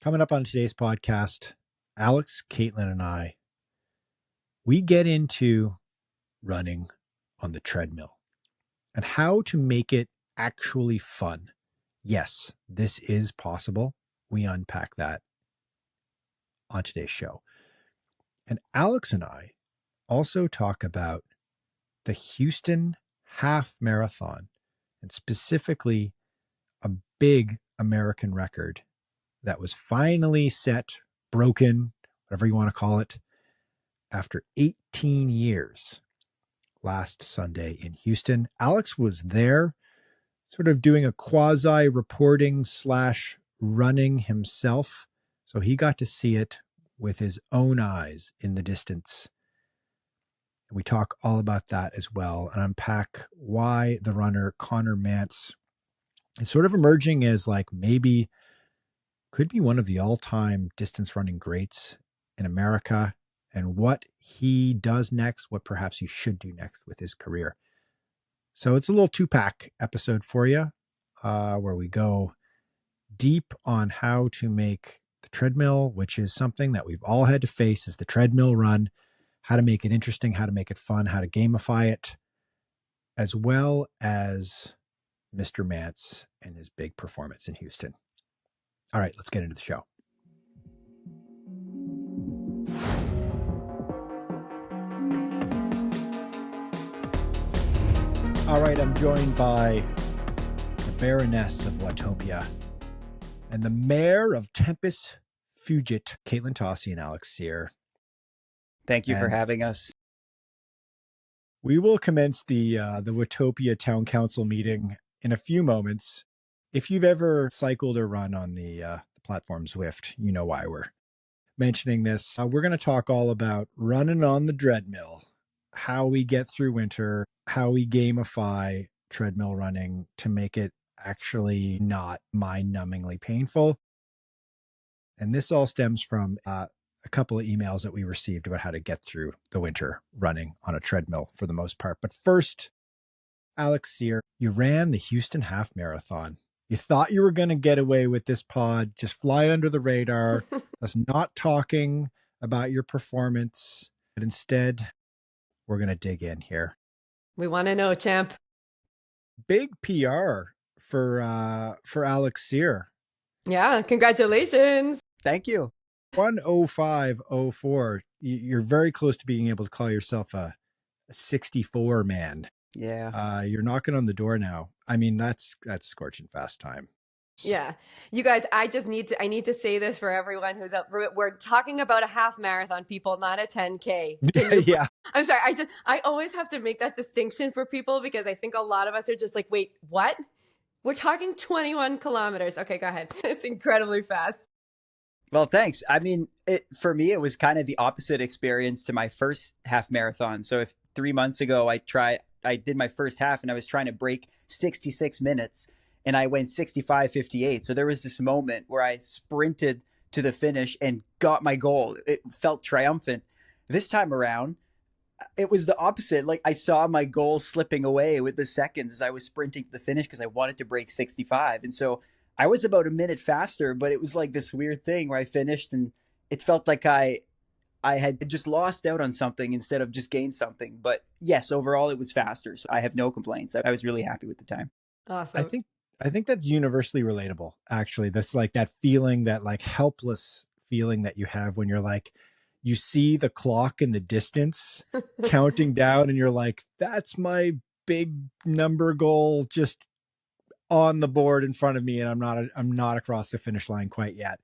Coming up on today's podcast, Alex, Katelyn, and I, we get into running on the treadmill and how to make it actually fun. Yes, this is possible. We unpack that on today's show. And Alex and I also talk about the Houston Half Marathon, and specifically a big American record that was finally set, broken, whatever you want to call it, after 18 years last Sunday in Houston. Alex was there sort of doing a quasi reporting / running himself. So he got to see it with his own eyes in the distance. And we talk all about that as well and unpack why the runner Conner Mantz is sort of emerging as like maybe could be one of the all-time distance running greats in America, and what he does next, what perhaps he should do next with his career. So it's a little two-pack episode for you, where we go deep on how to make the treadmill, which is something that we've all had to face, is the treadmill run, how to make it interesting, how to make it fun, how to gamify it, as well as Mr. Mantz and his big performance in Houston. All right, let's get into the show. All right, I'm joined by the Baroness of Watopia and the Mayor of Tempest Fugit, Katelyn Tossi and Alex Sear. Thank you for having us. We will commence the Watopia Town Council meeting in a few moments. If you've ever cycled or run on the platform Zwift, you know why we're mentioning this. We're going to talk all about running on the treadmill, how we get through winter, how we gamify treadmill running to make it actually not mind-numbingly painful. And this all stems from a couple of emails that we received about how to get through the winter running on a treadmill for the most part. But first, Alex Sear, you ran the Houston Half Marathon. You thought you were going to get away with this pod, just fly under the radar, us not talking about your performance, but instead, we're going to dig in here. We want to know, champ. Big PR for Alex Sear. Yeah, congratulations. Thank you. 1:05:04. You're very close to being able to call yourself a 64 man. Yeah. You're knocking on the door now. I mean, that's scorching fast time. Yeah. You guys, I need to say this for everyone who's up. We're talking about a half marathon, people, not a 10K. Yeah. I'm sorry. I always have to make that distinction for people because I think a lot of us are just like, wait, what? We're talking 21 kilometers. Okay, go ahead. It's incredibly fast. Well, thanks. I mean, for me, it was kind of the opposite experience to my first half marathon. So if 3 months ago, I did my first half and I was trying to break 66 minutes and I went 65:58. So there was this moment where I sprinted to the finish and got my goal. It felt triumphant. This time around, it was the opposite. Like I saw my goal slipping away with the seconds as I was sprinting to the finish because I wanted to break 65. And so I was about a minute faster, but it was like this weird thing where I finished and it felt like I had just lost out on something instead of just gained something. But yes, overall it was faster. So I have no complaints. I was really happy with the time. Awesome. I think that's universally relatable, actually. That's like that feeling, that like helpless feeling that you have when you're like, you see the clock in the distance counting down and you're like, that's my big number goal just on the board in front of me. And I'm not across the finish line quite yet.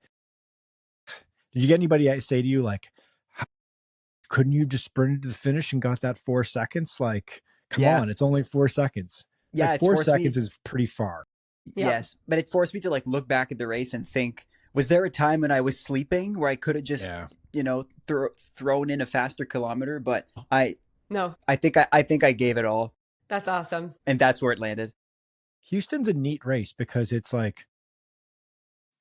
Did you get anybody say to you like, couldn't you just sprinted to the finish and got that 4 seconds? Like, come on, it's only 4 seconds. Yeah. Like 4 seconds is pretty far. Yes. But it forced me to like look back at the race and think, was there a time when I was sleeping where I could have just, thrown in a faster kilometer? But I think I gave it all. That's awesome. And that's where it landed. Houston's a neat race because it's like,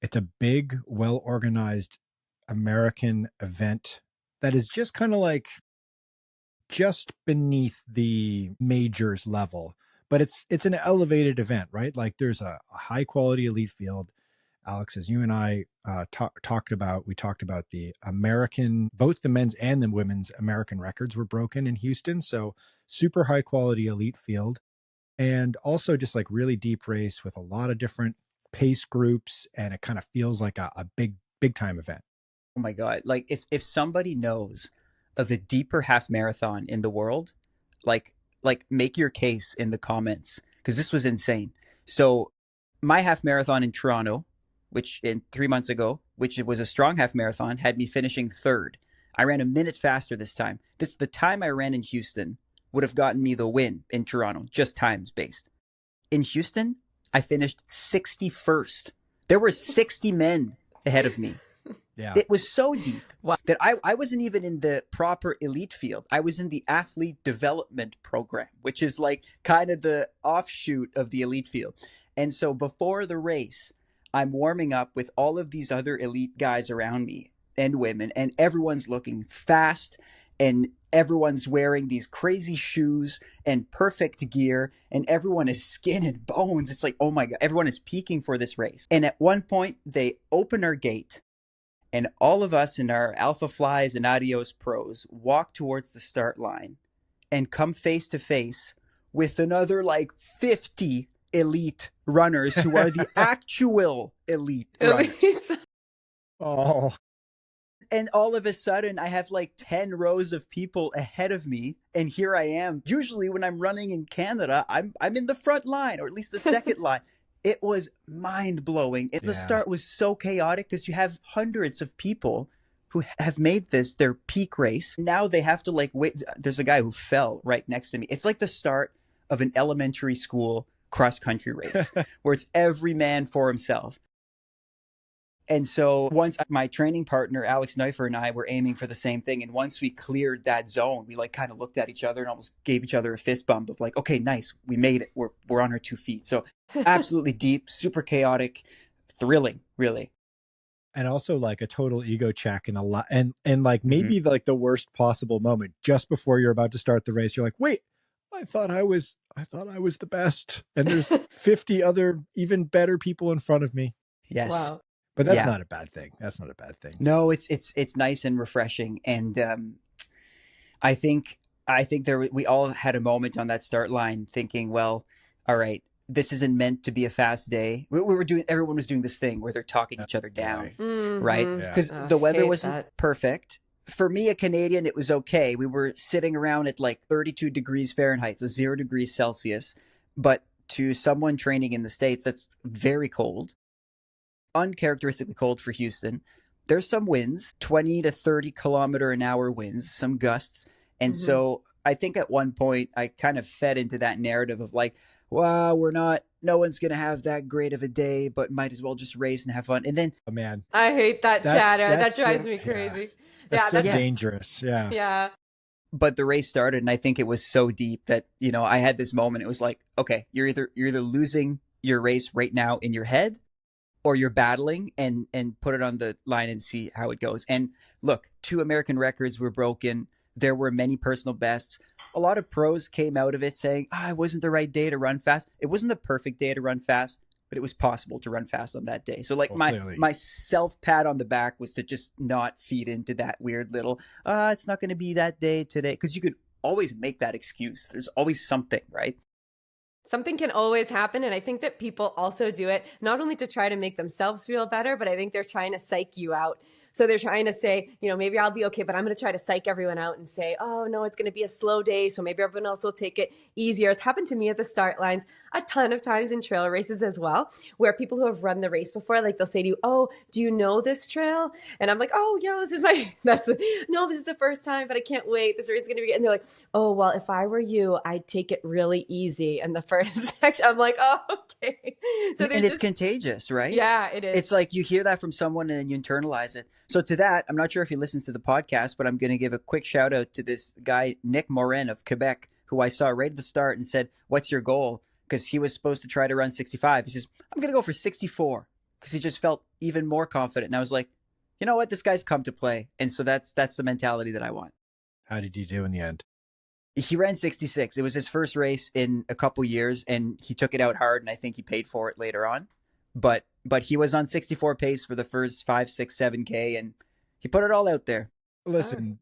it's a big, well-organized American event that is just kind of like just beneath the majors level, but it's an elevated event, right? Like there's a high quality elite field. Alex, as you and I talked about the American, both the men's and the women's American records were broken in Houston. So super high quality elite field, and also just like really deep race with a lot of different pace groups. And it kind of feels like a big time event. Oh my God. Like if somebody knows of a deeper half marathon in the world, like make your case in the comments, because this was insane. So my half marathon in Toronto, which in 3 months ago, which was a strong half marathon, had me finishing third. I ran a minute faster this time. The time I ran in Houston would have gotten me the win in Toronto, just times based. In Houston, I finished 61st. There were 60 men ahead of me. Yeah. It was so deep that I wasn't even in the proper elite field. I was in the athlete development program, which is like kind of the offshoot of the elite field. And so before the race, I'm warming up with all of these other elite guys around me and women, and everyone's looking fast and everyone's wearing these crazy shoes and perfect gear, and everyone is skin and bones. It's like, oh my God, everyone is peaking for this race. And at one point, they open our gate, and all of us in our Alpha Flies and Adios Pros walk towards the start line and come face to face with another like 50 elite runners who are the actual elite runners. Oh. And all of a sudden, I have like 10 rows of people ahead of me. And here I am. Usually when I'm running in Canada, I'm in the front line, or at least the second line. It was mind-blowing. The start was so chaotic because you have hundreds of people who have made this their peak race. Now they have to like wait. There's a guy who fell right next to me. It's like the start of an elementary school cross-country race where it's every man for himself. And so once my training partner, Alex Neuffer, and I were aiming for the same thing. And once we cleared that zone, we like kind of looked at each other and almost gave each other a fist bump of like, okay, nice. We made it. We're on our 2 feet. So absolutely deep, super chaotic, thrilling, really. And also like a total ego check and a lot. And like maybe like the worst possible moment just before you're about to start the race. You're like, wait, I thought I was the best. And there's 50 other even better people in front of me. Yes. Wow. But that's not a bad thing. That's not a bad thing. No, it's nice and refreshing. And I think we all had a moment on that start line thinking, well, all right, this isn't meant to be a fast day. Everyone was doing this thing where they're talking each other down, right? Because the weather wasn't perfect. For me, a Canadian, it was okay. We were sitting around at like 32 degrees Fahrenheit, so 0 degrees Celsius. But to someone training in the States, that's very cold. Uncharacteristically cold for Houston. There's some winds, 20 to 30 kilometer an hour winds, some gusts. And so I think at one point I kind of fed into that narrative of like, wow, no one's going to have that great of a day, but might as well just race and have fun. And then, oh man, I hate that chatter. That drives me crazy. That's so dangerous. Yeah. Yeah. But the race started, and I think it was so deep that, I had this moment. It was like, okay, you're either losing your race right now in your head, or you're battling and put it on the line and see how it goes. And look, 2 American records were broken. There were many personal bests. A lot of pros came out of it saying, it wasn't the right day to run fast. It wasn't the perfect day to run fast, but it was possible to run fast on that day. So like my self pat on the back was to just not feed into that weird little, it's not going to be that day today. Because you could always make that excuse. There's always something, right? Something can always happen. And I think that people also do it not only to try to make themselves feel better, but I think they're trying to psych you out. So they're trying to say, maybe I'll be okay, but I'm going to try to psych everyone out and say, oh, no, it's going to be a slow day. So maybe everyone else will take it easier. It's happened to me at the start lines a ton of times in trail races as well, where people who have run the race before, like they'll say to you, oh, do you know this trail? And I'm like, oh, yeah, this is the first time, but I can't wait. This race is going to be, and they're like, oh, well, if I were you, I'd take it really easy in the first section. I'm like, oh, okay. So it's contagious, right? Yeah, it is. It's like you hear that from someone and you internalize it. So to that, I'm not sure if you listen to the podcast, but I'm going to give a quick shout out to this guy, Nick Morin of Quebec, who I saw right at the start and said, what's your goal? Because he was supposed to try to run 65. He says, I'm going to go for 64, because he just felt even more confident. And I was like, you know what? This guy's come to play. And so that's the mentality that I want. How did you do in the end? He ran 66. It was his first race in a couple years, and he took it out hard, and I think he paid for it later on. but he was on 64 pace for the first 5, 6, 7K, and he put it all out there. Listen,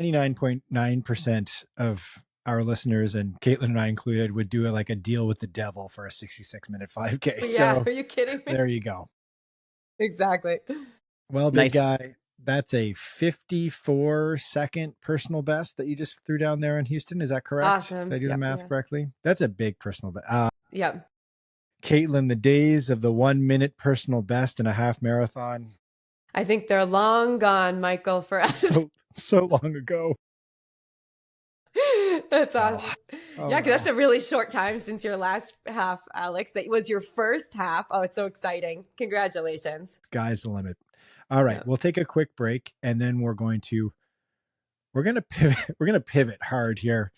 99.9% of our listeners, and Katelyn and I included, would do like a deal with the devil for a 66-minute 5K. Yeah, So are you kidding me? there you go. Exactly. Well, Nice. big guy, that's a 54-second personal best that you just threw down there in Houston. Is that correct? Awesome. Did I do the math correctly? That's a big personal best. Yep. Katelyn, the days of the 1 minute personal best in a half marathon. I think they're long gone, Michael, for us. So long ago. That's awesome. Oh, yeah, because that's a really short time since your last half, Alex. That was your first half. Oh, it's so exciting. Congratulations. Sky's the limit. All right, we'll take a quick break, and then we're going to pivot hard here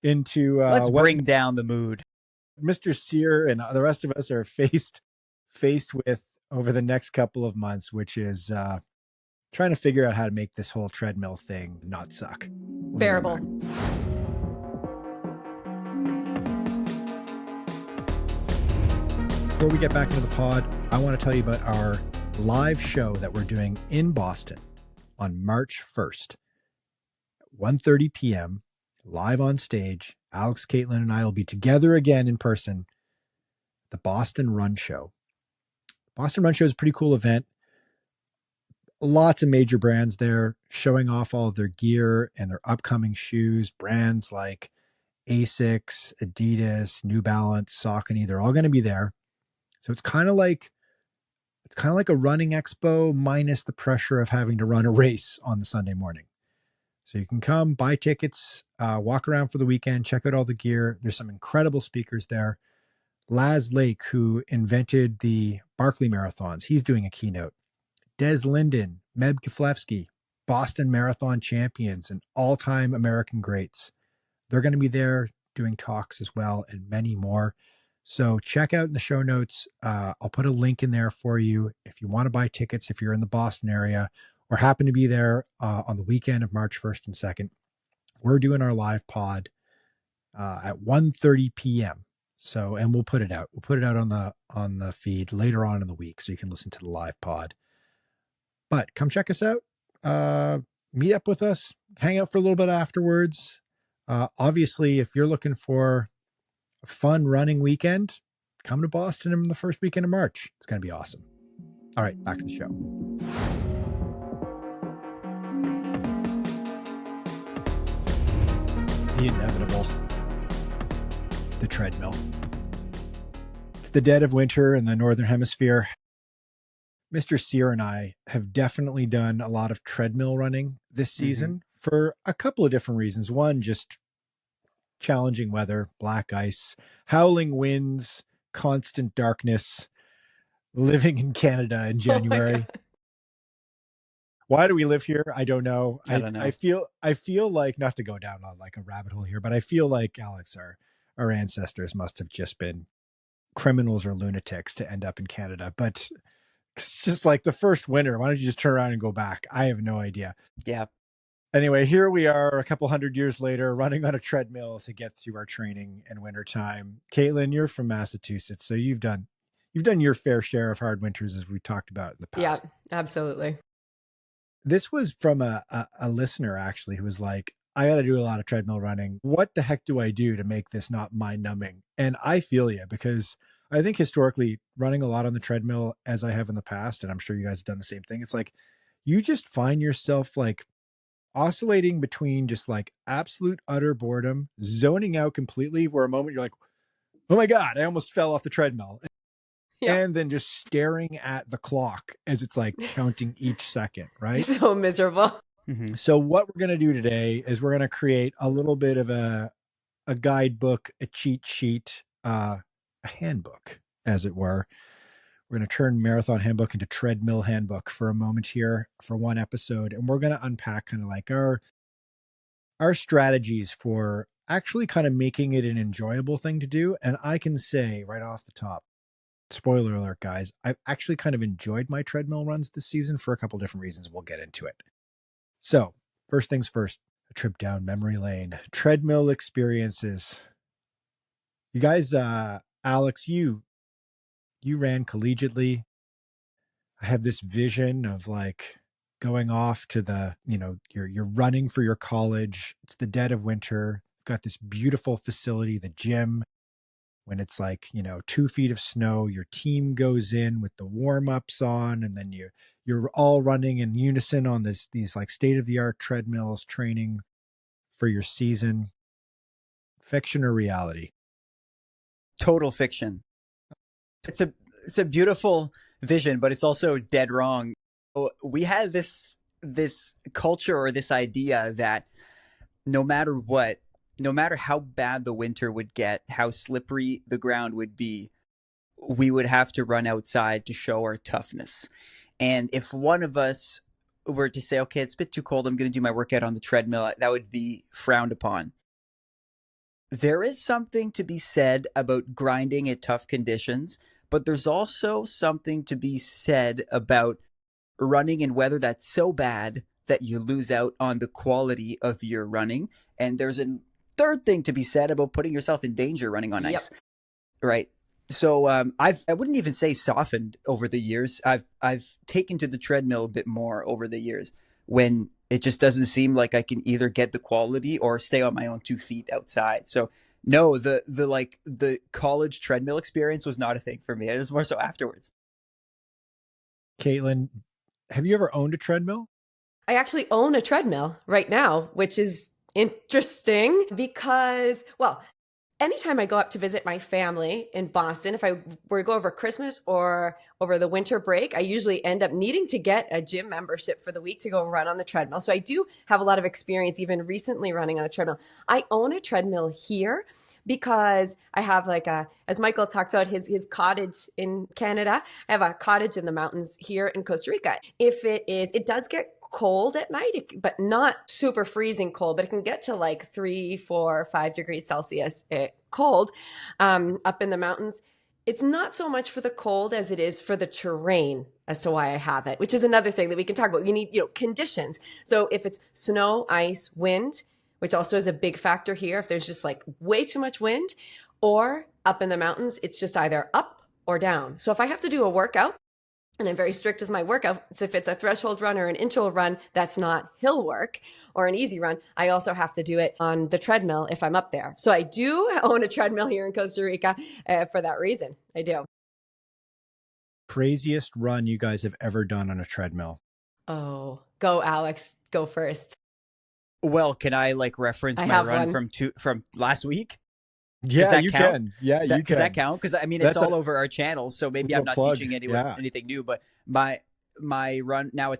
into let's bring down the mood. Mr. Sear and the rest of us are faced with over the next couple of months, which is trying to figure out how to make this whole treadmill thing not suck. Bearable. Before we get back into the pod, I want to tell you about our live show that we're doing in Boston on March 1st, 1:30 p.m., live on stage. Alex, Katelyn, and I will be together again in person. The Boston Run Show. Boston Run Show is a pretty cool event. Lots of major brands there showing off all of their gear and their upcoming shoes. Brands like Asics, Adidas, New Balance, Saucony, they're all going to be there. So it's kind of like a running expo minus the pressure of having to run a race on the Sunday morning. So you can come, buy tickets, walk around for the weekend, check out all the gear. There's some incredible speakers there. Laz Lake, who invented the Barkley Marathons, he's doing a keynote. Des Linden, Meb Keflevsky, Boston Marathon champions and all-time American greats. They're going to be there doing talks as well and many more. So check out in the show notes. I'll put a link in there for you if you want to buy tickets, if you're in the Boston area or happen to be there on the weekend of March 1st and 2nd. We're doing our live pod at 1:30 p.m. So, and we'll put it out. We'll put it out on the feed later on in the week so you can listen to the live pod. But come check us out. Meet up with us. Hang out for a little bit afterwards. Obviously, if you're looking for a fun running weekend, come to Boston in the first weekend of March. It's going to be awesome. All right, back to the show. The inevitable. The treadmill. It's the dead of winter in the Northern Hemisphere. Mr. Sear and I have definitely done a lot of treadmill running this season for a couple of different reasons. One, just challenging weather, black ice, howling winds, constant darkness, living in Canada in January. Why do we live here? I don't know. I don't know. I feel like, not to go down on like a rabbit hole here, but I feel like, Alex, our ancestors must have just been criminals or lunatics to end up in Canada. But it's just like the first winter. Why don't you just turn around and go back? I have no idea. Yeah. Anyway, here we are a couple hundred years later running on a treadmill to get through our training in wintertime. Katelyn, you're from Massachusetts, so you've done your fair share of hard winters, as we talked about in the past. Yeah, absolutely. This was from a listener, actually, who was like, I got to do a lot of treadmill running. What the heck do I do to make this not mind numbing? And I feel you, because I think historically running a lot on the treadmill, as I have in the past, and I'm sure you guys have done the same thing, it's like you just find yourself like oscillating between just like absolute utter boredom, zoning out completely, where a moment you're like, oh my God, I almost fell off the treadmill. Yeah. And then just staring at the clock as it's like counting each second, right? So miserable. Mm-hmm. So what we're going to do today is we're going to create a little bit of a guidebook, a cheat sheet, a handbook, as it were. We're going to turn Marathon Handbook into Treadmill Handbook for a moment here for one episode. And we're going to unpack kind of like our strategies for actually kind of making it an enjoyable thing to do. And I can say right off the top, spoiler alert, guys, I've actually kind of enjoyed my treadmill runs this season for a couple different reasons. We'll get into it. So first things first, a trip down memory lane, treadmill experiences. You guys, Alex, you you ran collegiately. I have this vision of like going off to the, you're running for your college. It's the dead of winter. Got this beautiful facility, the gym. When it's like, 2 feet of snow, your team goes in with the warm-ups on, and then you're all running in unison on these like state-of-the-art treadmills, training for your season. Fiction or reality? Total fiction. It's a beautiful vision, but it's also dead wrong. We had this culture or this idea that no matter what, no matter how bad the winter would get, how slippery the ground would be, we would have to run outside to show our toughness. And if one of us were to say, okay, it's a bit too cold, I'm going to do my workout on the treadmill, that would be frowned upon. There is something to be said about grinding at tough conditions, but there's also something to be said about running in weather that's so bad that you lose out on the quality of your running. And there's a third thing to be said about putting yourself in danger running on ice. Yep. Right. So I wouldn't even say softened over the years. I've taken to the treadmill a bit more over the years when it just doesn't seem like I can either get the quality or stay on my own 2 feet outside. So no, the college treadmill experience was not a thing for me. It was more so afterwards. Katelyn, have you ever owned a treadmill? I actually own a treadmill right now, which is interesting because, well, anytime I go up to visit my family in Boston, if I were to go over Christmas or over the winter break, I usually end up needing to get a gym membership for the week to go run on the treadmill. So I do have a lot of experience, even recently running on a treadmill. I own a treadmill here because I have as Michael talks about his cottage in Canada, I have a cottage in the mountains here in Costa Rica. It does get cold at night, but not super freezing cold, but it can get to like 3, 4, 5 degrees Celsius cold up in the mountains. It's not so much for the cold as it is for the terrain as to why I have it, which is another thing that we can talk about. You need, conditions. So if it's snow, ice, wind, which also is a big factor here, if there's just like way too much wind, or up in the mountains, it's just either up or down. So if I have to do a workout, and I'm very strict with my workouts, if it's a threshold run or an interval run, that's not hill work or an easy run, I also have to do it on the treadmill if I'm up there. So I do own a treadmill here in Costa Rica for that reason. I do. Craziest run you guys have ever done on a treadmill? Oh, go Alex, go first. Well, can I reference my run from last week? Yeah, you can. Yeah, you can. Does that count? Because I mean, it's all over our channel, so maybe I'm not teaching anyone anything new. But my run now,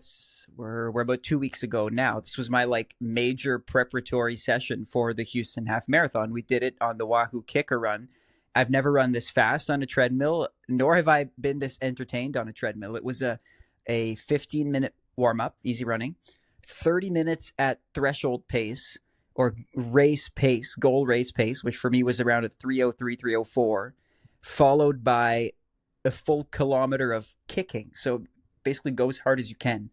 we're about 2 weeks ago now. This was my major preparatory session for the Houston Half Marathon. We did it on the Wahoo Kicker Run. I've never run this fast on a treadmill, nor have I been this entertained on a treadmill. It was a 15-minute warm up, easy running, 30 minutes at threshold pace, or race pace, goal race pace, which for me was around a 3:03, 3:04, followed by a full kilometer of kicking. So basically go as hard as you can.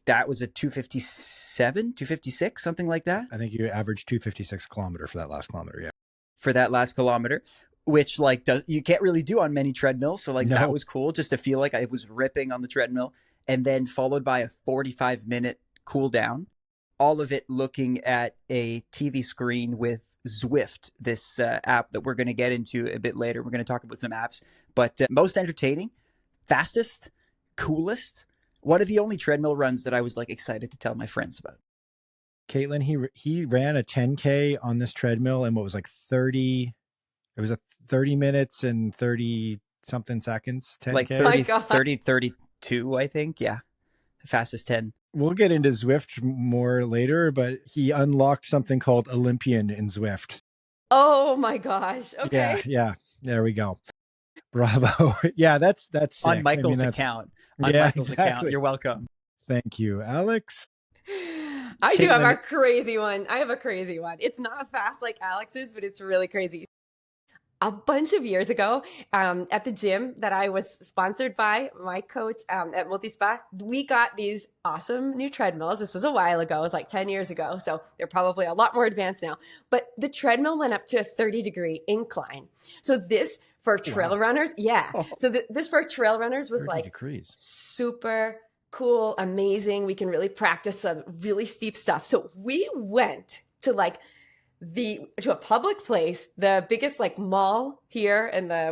That was a 2:57, 2:56, something like that. I think you averaged 2:56 kilometer for that last kilometer, yeah. For that last kilometer, which you can't really do on many treadmills. So that was cool, just to feel like I was ripping on the treadmill. And then followed by a 45-minute cool down. All of it looking at a TV screen with Zwift, this app that we're going to get into a bit later. We're going to talk about some apps, but most entertaining, fastest, coolest. One of the only treadmill runs that I was excited to tell my friends about. Katelyn, he ran a 10K on this treadmill in what was 30. It was 30 minutes and 30 something seconds. 10K, 32, I think. Yeah, the fastest 10. We'll get into Zwift more later, but he unlocked something called Olympian in Zwift. Oh my gosh. Okay. Yeah. There we go. Bravo. Yeah, that's sick. On Michael's account. Account. You're welcome. Thank you, Alex. I do have a crazy one. It's not fast like Alex's, but it's really crazy. A bunch of years ago, at the gym that I was sponsored by my coach at Multispa, we got these awesome new treadmills. This was a while ago. It was 10 years ago. So they're probably a lot more advanced now. But the treadmill went up to a 30-degree incline. So this, for trail runners. Yeah. So this for trail runners was 30 like degrees. super cool, amazing. We can really practice some really steep stuff. So we went to like to a public place, the biggest like mall here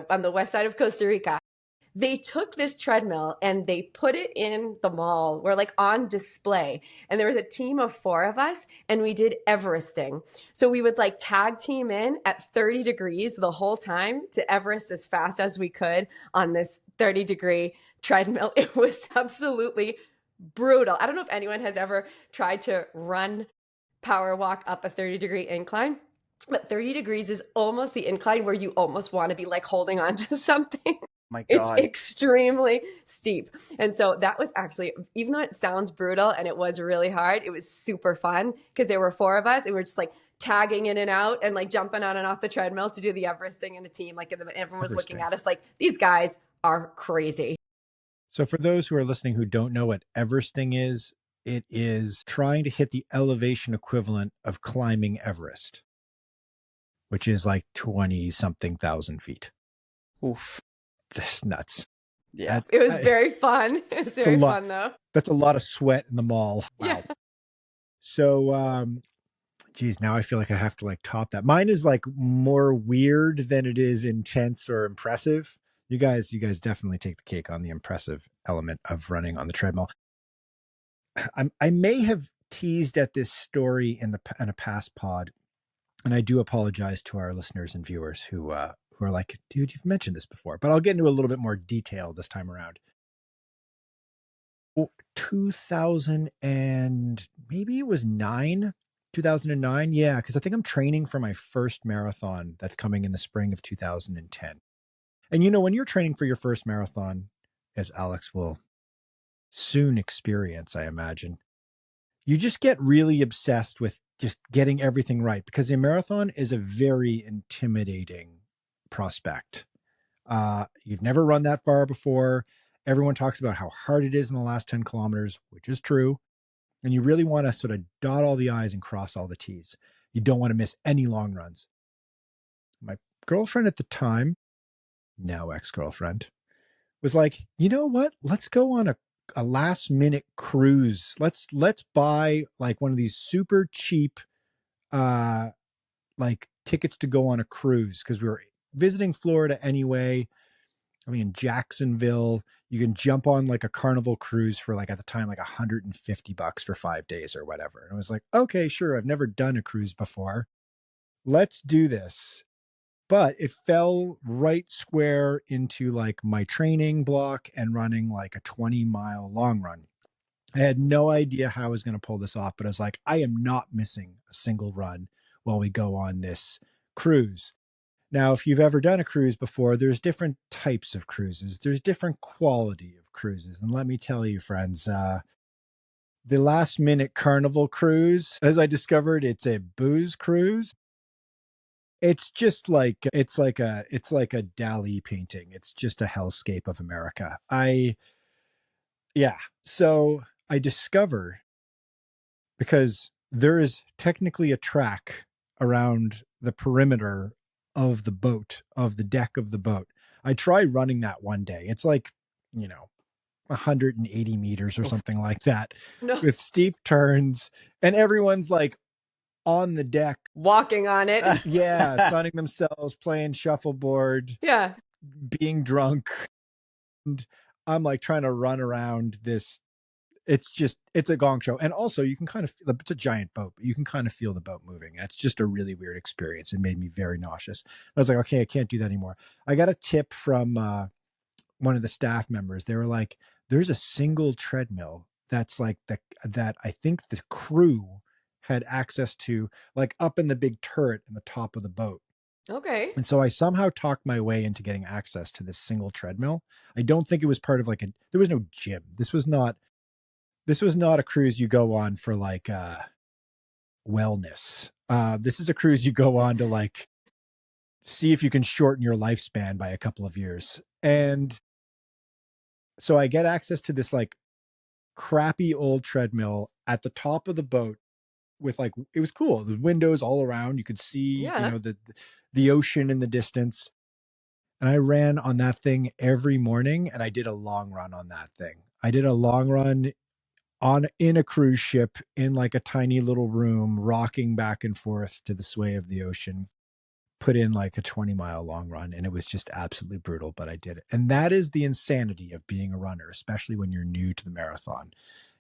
on the west side of Costa Rica. They took this treadmill and they put it in the mall. We're like on display. And there was a team of 4 of us and we did Everesting. So we would like tag team in at 30 degrees the whole time to Everest as fast as we could on this 30-degree treadmill. It was absolutely brutal. I don't know if anyone has ever tried to run power walk up a 30-degree incline, but 30 degrees is almost the incline where you almost want to be like holding on to something. My God. It's extremely steep. And so that was actually, even though it sounds brutal and it was really hard, it was super fun because there were 4 of us and we were just like tagging in and out and like jumping on and off the treadmill to do the Everesting in a team. Like everyone was looking at us like, these guys are crazy. So for those who are listening who don't know what Everesting is, it is trying to hit the elevation equivalent of climbing Everest, which is like 20-something thousand feet. Oof. That's nuts. Yeah. It was very fun. It was very fun though. That's a lot of sweat in the mall. Wow. Yeah. So, geez, now I feel like I have to like top that. Mine is like more weird than it is intense or impressive. You guys definitely take the cake on the impressive element of running on the treadmill. I may have teased at this story in a past pod, and I do apologize to our listeners and viewers who are like, dude, you've mentioned this before, but I'll get into a little bit more detail this time around. 2000 and maybe it was 2009. Yeah. Cause I think I'm training for my first marathon that's coming in the spring of 2010. And you know, when you're training for your first marathon, as Alex will soon experience, I imagine, you just get really obsessed with just getting everything right because a marathon is a very intimidating prospect. You've never run that far before. Everyone talks about how hard it is in the last 10 kilometers, which is true. And you really want to sort of dot all the I's and cross all the T's. You don't want to miss any long runs. My girlfriend at the time, now ex-girlfriend, was like, you know what? Let's go on a last minute cruise. Let's buy like one of these super cheap like tickets to go on a cruise because we were visiting Florida anyway. I mean, in Jacksonville, you can jump on like a Carnival cruise for like at the time like $150 for 5 days or whatever. And I was like, okay, sure. I've never done a cruise before. Let's do this. But it fell right square into like my training block and running like a 20-mile long run. I had no idea how I was going to pull this off, but I was like, I am not missing a single run while we go on this cruise. Now, if you've ever done a cruise before, there's different types of cruises. There's different quality of cruises. And let me tell you, friends, the last minute Carnival cruise, as I discovered, it's a booze cruise. It's just like, it's like a Dali painting. It's just a hellscape of America. So I discover, because there is technically a track around the perimeter of the boat, of the deck of the boat. I tried running that one day. It's like, 180 meters or something like that with steep turns, and everyone's like on the deck walking on it. Sunning themselves, playing shuffleboard, being drunk. And I'm like trying to run around this. It's a gong show. And also you can it's a giant boat, but you can kind of feel the boat moving. It's just a really weird experience. It made me very nauseous. I was like, okay, I can't do that anymore. I got a tip from one of the staff members. They were like, there's a single treadmill that's like that I think the crew had access to, like up in the big turret in the top of the boat. Okay. And so I somehow talked my way into getting access to this single treadmill. I don't think it was part of there was no gym. This was not a cruise you go on for like wellness. This is a cruise you go on to like see if you can shorten your lifespan by a couple of years. And so I get access to this like crappy old treadmill at the top of the boat with like, it was cool. The windows all around, you could see, the ocean in the distance. And I ran on that thing every morning, and I did a long run on that thing. I did a long run in a cruise ship in like a tiny little room, rocking back and forth to the sway of the ocean. Put in like a 20-mile long run, and it was just absolutely brutal, but I did it. And that is the insanity of being a runner, especially when you're new to the marathon.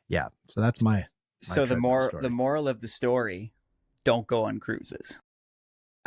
Yeah. So that's my So the story. moral of the story, don't go on cruises.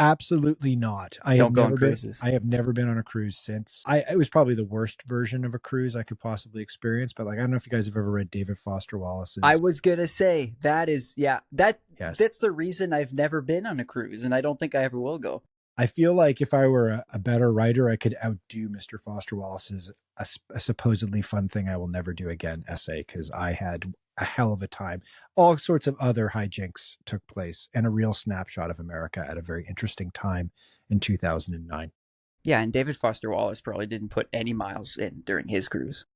Absolutely not. I Don't go on have cruises. never been on a cruise since. It was probably the worst version of a cruise I could possibly experience. But like, I don't know if you guys have ever read David Foster Wallace's. I was gonna say that's Yes. the reason I've never been on a cruise, and I don't think I ever will go. I feel like if I were a better writer, I could outdo Mr. Foster Wallace's a supposedly fun thing I will never do again essay, because I had a hell of a time. All sorts of other hijinks took place, and a real snapshot of America at a very interesting time in 2009. Yeah, and David Foster Wallace probably didn't put any miles in during his cruise.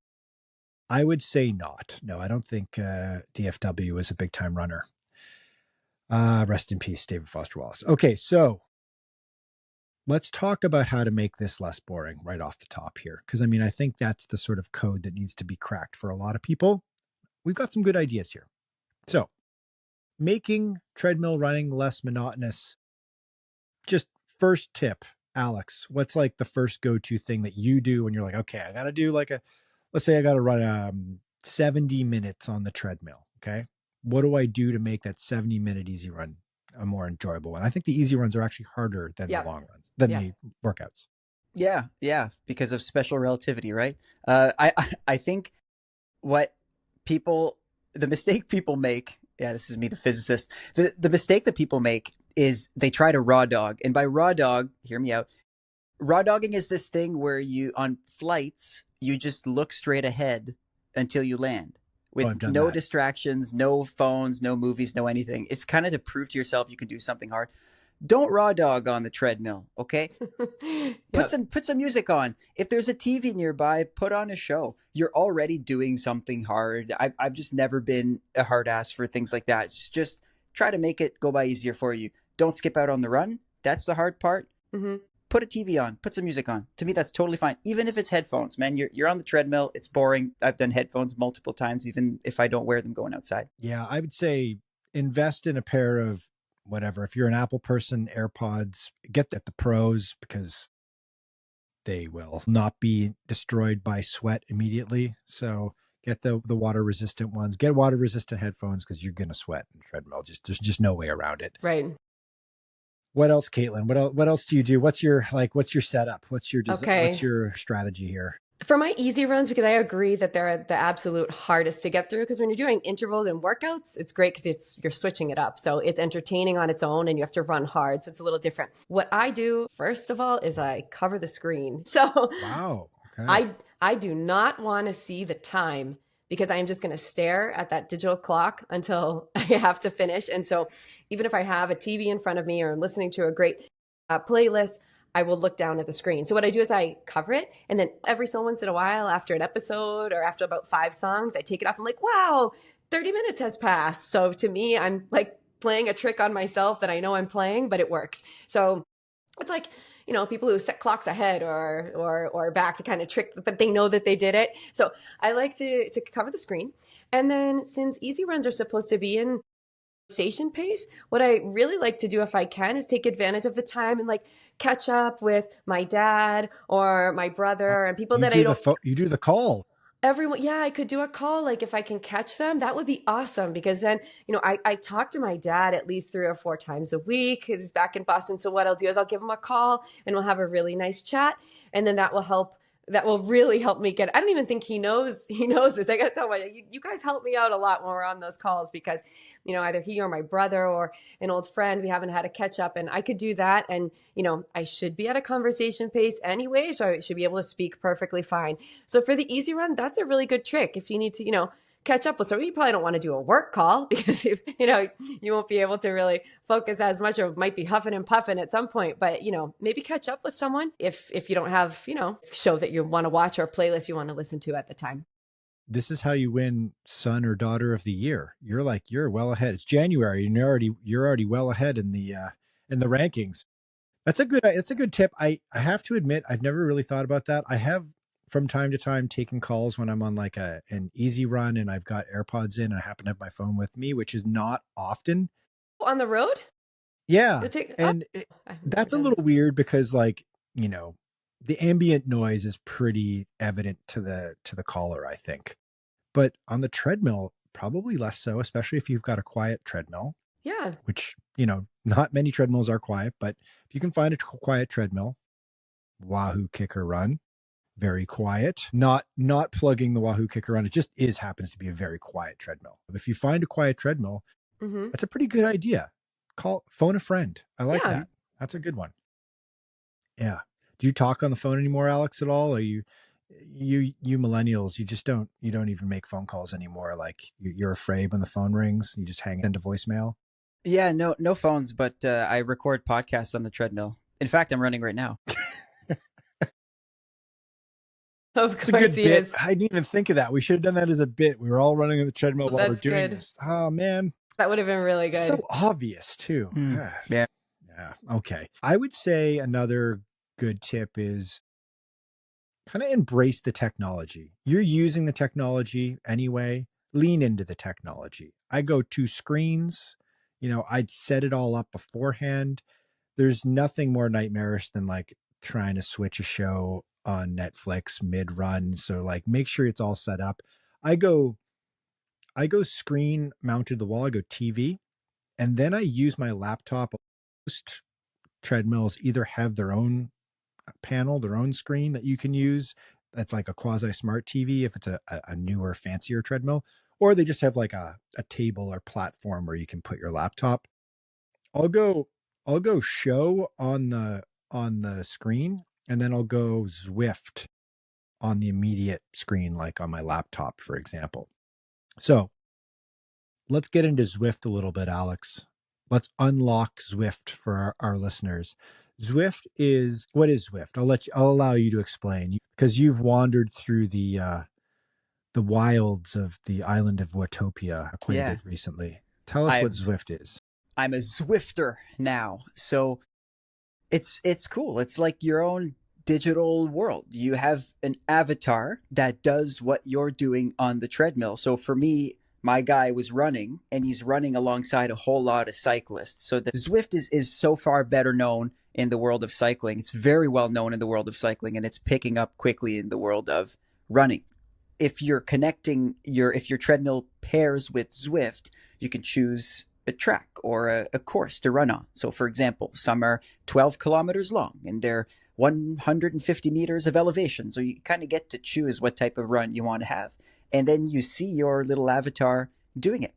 I would say not. No, I don't think DFW was a big time runner. Rest in peace, David Foster Wallace. Okay, so let's talk about how to make this less boring right off the top here. Because I mean, I think that's the sort of code that needs to be cracked for a lot of people. We've got some good ideas here. So, making treadmill running less monotonous. Just first tip, Alex, what's like the first go-to thing that you do when you're like, okay, I got to do like let's say I got to run 70 minutes on the treadmill. Okay. What do I do to make that 70-minute easy run a more enjoyable one? I think the easy runs are actually harder than the long runs, than the workouts. Yeah, because of special relativity, right? I think the mistake people make, this is me, the physicist, the mistake that people make is they try to raw dog. And by raw dog, hear me out, raw dogging is this thing where on flights, you just look straight ahead until you land with no distractions, no phones, no movies, no anything. It's kind of to prove to yourself you can do something hard. Don't raw dog on the treadmill, okay? Put some music on. If there's a TV nearby, put on a show. You're already doing something hard. I've just never been a hard ass for things like that. Just try to make it go by easier for you. Don't skip out on the run. That's the hard part. Mm-hmm. Put a TV on. Put some music on. To me, that's totally fine. Even if it's headphones, man. You're on the treadmill. It's boring. I've done headphones multiple times, even if I don't wear them going outside. Yeah, I would say invest in a pair of whatever. If you're an Apple person, AirPods, get the pros, because they will not be destroyed by sweat immediately. So get the water resistant ones. Get water resistant headphones, because you're gonna sweat in treadmill. There's just no way around it. Right. What else, Katelyn? What else do you do? What's your setup? What's your strategy here? For my easy runs, because I agree that they're the absolute hardest to get through, because when you're doing intervals and workouts, it's great because you're switching it up. So it's entertaining on its own and you have to run hard. So it's a little different. What I do, first of all, is I cover the screen. So wow. Okay. I do not want to see the time, because I'm just going to stare at that digital clock until I have to finish. And so even if I have a TV in front of me or I'm listening to a great playlist, I will look down at the screen. So what I do is I cover it. And then every so once in a while, after an episode or after about 5 songs, I take it off. I'm like, wow, 30 minutes has passed. So to me, I'm like playing a trick on myself that I know I'm playing, but it works. So it's like, people who set clocks ahead or back to kind of trick, but they know that they did it. So I like to cover the screen. And then since easy runs are supposed to be in conversation pace, what I really like to do if I can is take advantage of the time and like catch up with my dad or my brother and people that I don't. You do the call. Everyone, yeah, I could do a call. Like if I can catch them, that would be awesome, because then, I talk to my dad at least 3 or 4 times a week because he's back in Boston. So what I'll do is I'll give him a call and we'll have a really nice chat. And then that will really help me I don't even think he knows this. I got to tell you guys help me out a lot when we're on those calls, because, either he or my brother or an old friend, we haven't had a catch up, and I could do that. And, I should be at a conversation pace anyway, so I should be able to speak perfectly fine. So for the easy run, that's a really good trick. If you need to, catch up with someone, you probably don't want to do a work call, because you won't be able to really focus as much, or might be huffing and puffing at some point. But maybe catch up with someone if you don't have show that you want to watch or playlist you want to listen to at the time. This is how you win son or daughter of the year. You're well ahead. It's January and you're already well ahead in the rankings. That's a good tip. I have to admit, I've never really thought about that. I have from time to time taken calls when I'm on like an easy run and I've got AirPods in and I happen to have my phone with me, which is not often. On the road? Yeah. Oh, And I've never that's a done little that. weird because like, you know, the ambient noise is pretty evident to the caller, I think. But on the treadmill, probably less so, especially if you've got a quiet treadmill, Yeah. which, not many treadmills are quiet, but if you can find a quiet treadmill, Wahoo Kicker Run, very quiet. Not plugging the Wahoo Kicker Run. It just happens to be a very quiet treadmill. If you find a quiet treadmill, Mm-hmm. that's a pretty good idea. Phone a friend. I like Yeah. that. That's a good one. Yeah. Do you talk on the phone anymore, Alex, at all? Or you millennials, you don't even make phone calls anymore. Like you're afraid when the phone rings, you just hang it into voicemail. Yeah, no phones, but I record podcasts on the treadmill. In fact, I'm running right now. Of It's a course good he bit. is. I didn't even think of that. We should have done that as a bit. We were all running on the treadmill while we're That's doing good. this. Oh man. That would have been really good. So obvious too. Yeah. Yeah. Okay. I would say another good tip is kind of embrace the technology. You're using the technology anyway. Lean into the technology. I go 2 screens. I'd set it all up beforehand. There's nothing more nightmarish than like trying to switch a show on Netflix mid run. So like make sure it's all set up. I go screen mounted to the wall. I go TV, and then I use my laptop. Most treadmills either have their own panel, their own screen that you can use. That's like a quasi smart TV if it's a newer, fancier treadmill, or they just have like a table or platform where you can put your laptop. I'll go show on the screen, and then I'll go Zwift on the immediate screen, like on my laptop, for example. So let's get into Zwift a little bit, Alex. Let's unlock Zwift for our listeners. What is Zwift? I'll allow you to explain because you've wandered through the wilds of the island of Watopia quite a Yeah. bit recently. Tell us what I've Zwift is. I'm a Zwifter now. So it's cool. It's like your own digital world. You have an avatar that does what you're doing on the treadmill. So for me, my guy was running and he's running alongside a whole lot of cyclists. So the Zwift is so far better known in the world of cycling. It's very well known in the world of cycling, and it's picking up quickly in the world of running. If your treadmill pairs with Zwift, you can choose a track or a course to run on. So, for example, some are 12 kilometers long and they're 150 meters of elevation. So you kind of get to choose what type of run you want to have. And then you see your little avatar doing it.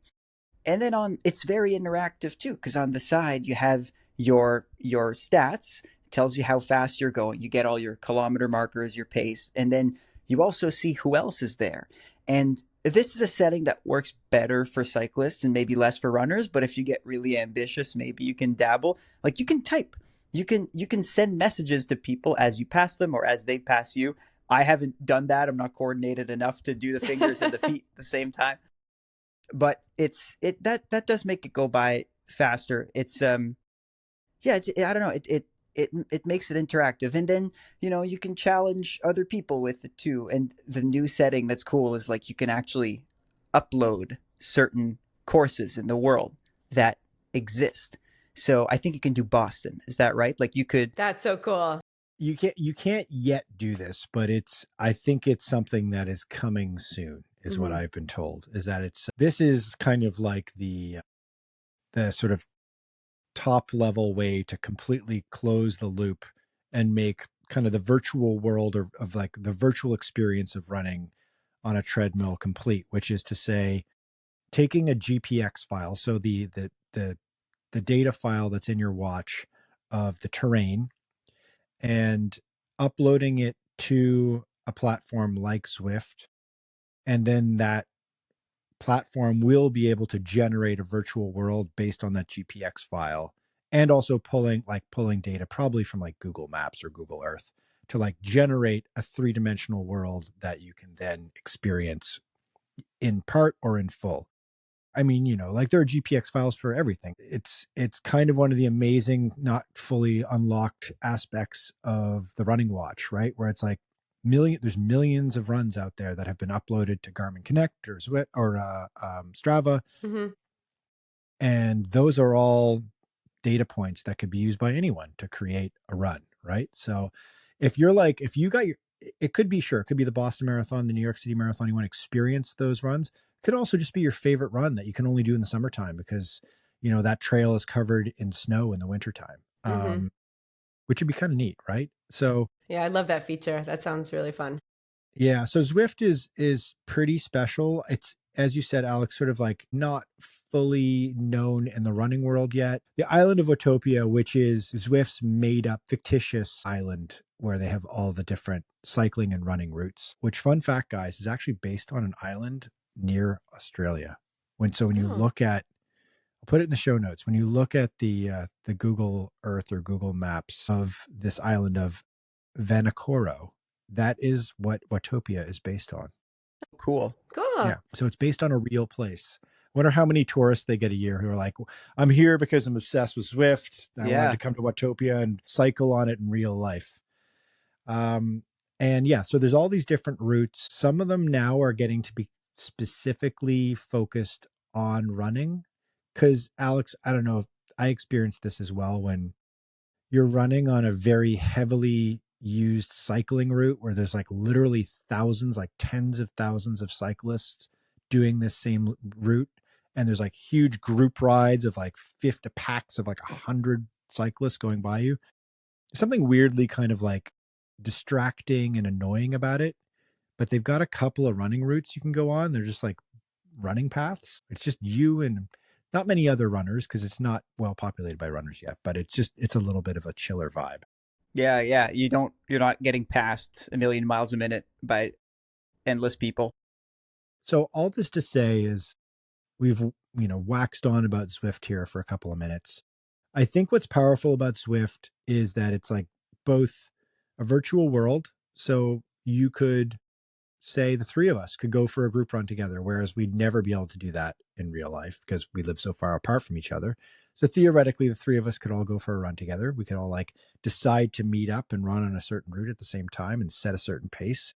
And then it's very interactive too, because on the side you have your stats. It tells you how fast you're going. You get all your kilometer markers, your pace, and then you also see who else is there. And this is a setting that works better for cyclists and maybe less for runners. But if you get really ambitious, maybe you can dabble. Like you can type, you can send messages to people as you pass them or as they pass you. I haven't done that. I'm not coordinated enough to do the fingers and the feet at the same time. But that does make it go by faster. I don't know. It makes it interactive, and then you can challenge other people with it too. And the new setting that's cool is like you can actually upload certain courses in the world that exist. So I think you can do Boston. Is that right? Like you could. That's so cool. You can't yet do this, but I think it's something that is coming soon, is what I've been told. Is that this is kind of like the sort of top level way to completely close the loop and make kind of the virtual world of like the virtual experience of running on a treadmill complete, which is to say taking a GPX file, so the data file that's in your watch of the terrain, and uploading it to a platform like Zwift, and then that platform will be able to generate a virtual world based on that GPX file, and also pulling data probably from like Google Maps or Google Earth to like generate a 3-dimensional world that you can then experience in part or in full. I mean, like there are GPX files for everything. It's kind of one of the amazing, not fully unlocked aspects of the running watch, right? Where it's like there's millions of runs out there that have been uploaded to Garmin Connect or Strava. Mm-hmm. And those are all data points that could be used by anyone to create a run, right? So if you got it could be the Boston Marathon, the New York City Marathon, you want to experience those runs. It could also just be your favorite run that you can only do in the summertime because, that trail is covered in snow in the wintertime, which would be kind of neat, right? So yeah, I love that feature. That sounds really fun. yeah. So Zwift is pretty special. It's, as you said, Alex, sort of like not fully known in the running world yet. The island of Watopia, which is Zwift's made up fictitious island where they have all the different cycling and running routes, which, fun fact, guys, is actually based on an island near Australia. When you look at, I'll put it in the show notes, when you look at the Google Earth or Google Maps of this island of Vanikoro, that is what Watopia is based on. Cool. Yeah. So it's based on a real place. Wonder how many tourists they get a year who are like, I'm here because I'm obsessed with Zwift. I wanted to come to Watopia and cycle on it in real life. And yeah, so there's all these different routes. Some of them now are getting to be specifically focused on running. Because Alex, I don't know if I experienced this as well when you're running on a very heavily used cycling route where there's like literally thousands, like tens of thousands of cyclists doing this same route. And there's like huge group rides of like 50 packs of like 100 cyclists going by you. Something weirdly kind of like distracting and annoying about it. But they've got a couple of running routes you can go on. They're just like running paths. It's just you and not many other runners because it's not well populated by runners yet, but it's a little bit of a chiller vibe. Yeah. You're not getting past 1 million miles a minute by endless people. So all this to say is we've, waxed on about Zwift here for a couple of minutes. I think what's powerful about Zwift is that it's like both a virtual world. So you could say the three of us could go for a group run together, whereas we'd never be able to do that in real life because we live so far apart from each other. So theoretically, the three of us could all go for a run together. We could all like decide to meet up and run on a certain route at the same time and set a certain pace.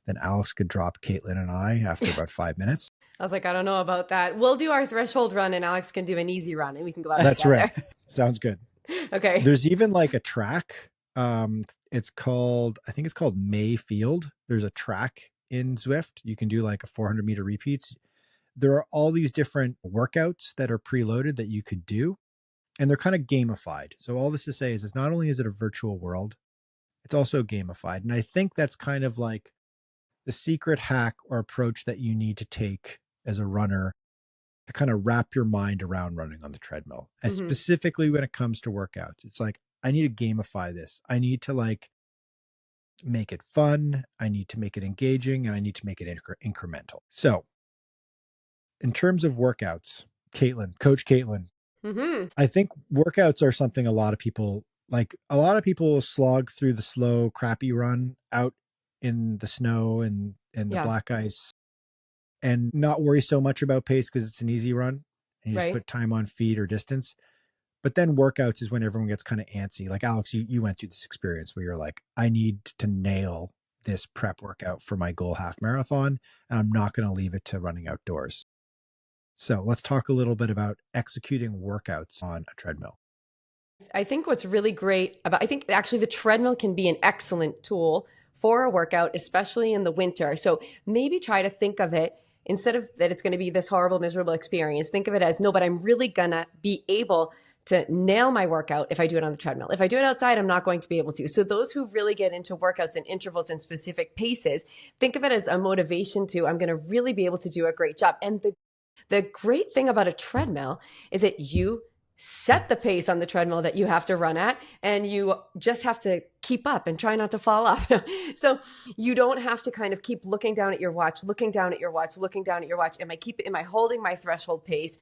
Then Alex could drop Katelyn and I after about 5 minutes. I was like, I don't know about that. We'll do our threshold run and Alex can do an easy run and we can go out That's together. right. Sounds good. Okay. There's even like a track. I think it's called Mayfield. There's a track in Zwift. You can do like a 400-meter repeats. There are all these different workouts that are preloaded that you could do, and they're kind of gamified. So all this to say is not only is it a virtual world, it's also gamified. And I think that's kind of like the secret hack or approach that you need to take as a runner to kind of wrap your mind around running on the treadmill. And specifically when it comes to workouts, it's like, I need to gamify this. I need to like make it fun. I need to make it engaging, and I need to make it incremental. So in terms of workouts, Coach Katelyn, I think workouts are something a lot of people will slog through the slow, crappy run out in the snow and the black ice and not worry so much about pace because it's an easy run and you just put time on feet or distance. But then workouts is when everyone gets kind of antsy. Like Alex, you went through this experience where you're like, I need to nail this prep workout for my goal half marathon, and I'm not going to leave it to running outdoors. So let's talk a little bit about executing workouts on a treadmill. I think what's really great I think actually the treadmill can be an excellent tool for a workout, especially in the winter. So maybe try to think of it, instead of that it's going to be this horrible, miserable experience, think of it as, no, but I'm really going to be able to nail my workout if I do it on the treadmill. If I do it outside, I'm not going to be able to. So those who really get into workouts and intervals and specific paces, think of it as a motivation to, I'm going to really be able to do a great job. And the great thing about a treadmill is that you set the pace on the treadmill that you have to run at, and you just have to keep up and try not to fall off. So you don't have to kind of keep looking down at your watch, looking down at your watch. Am I holding my threshold pace?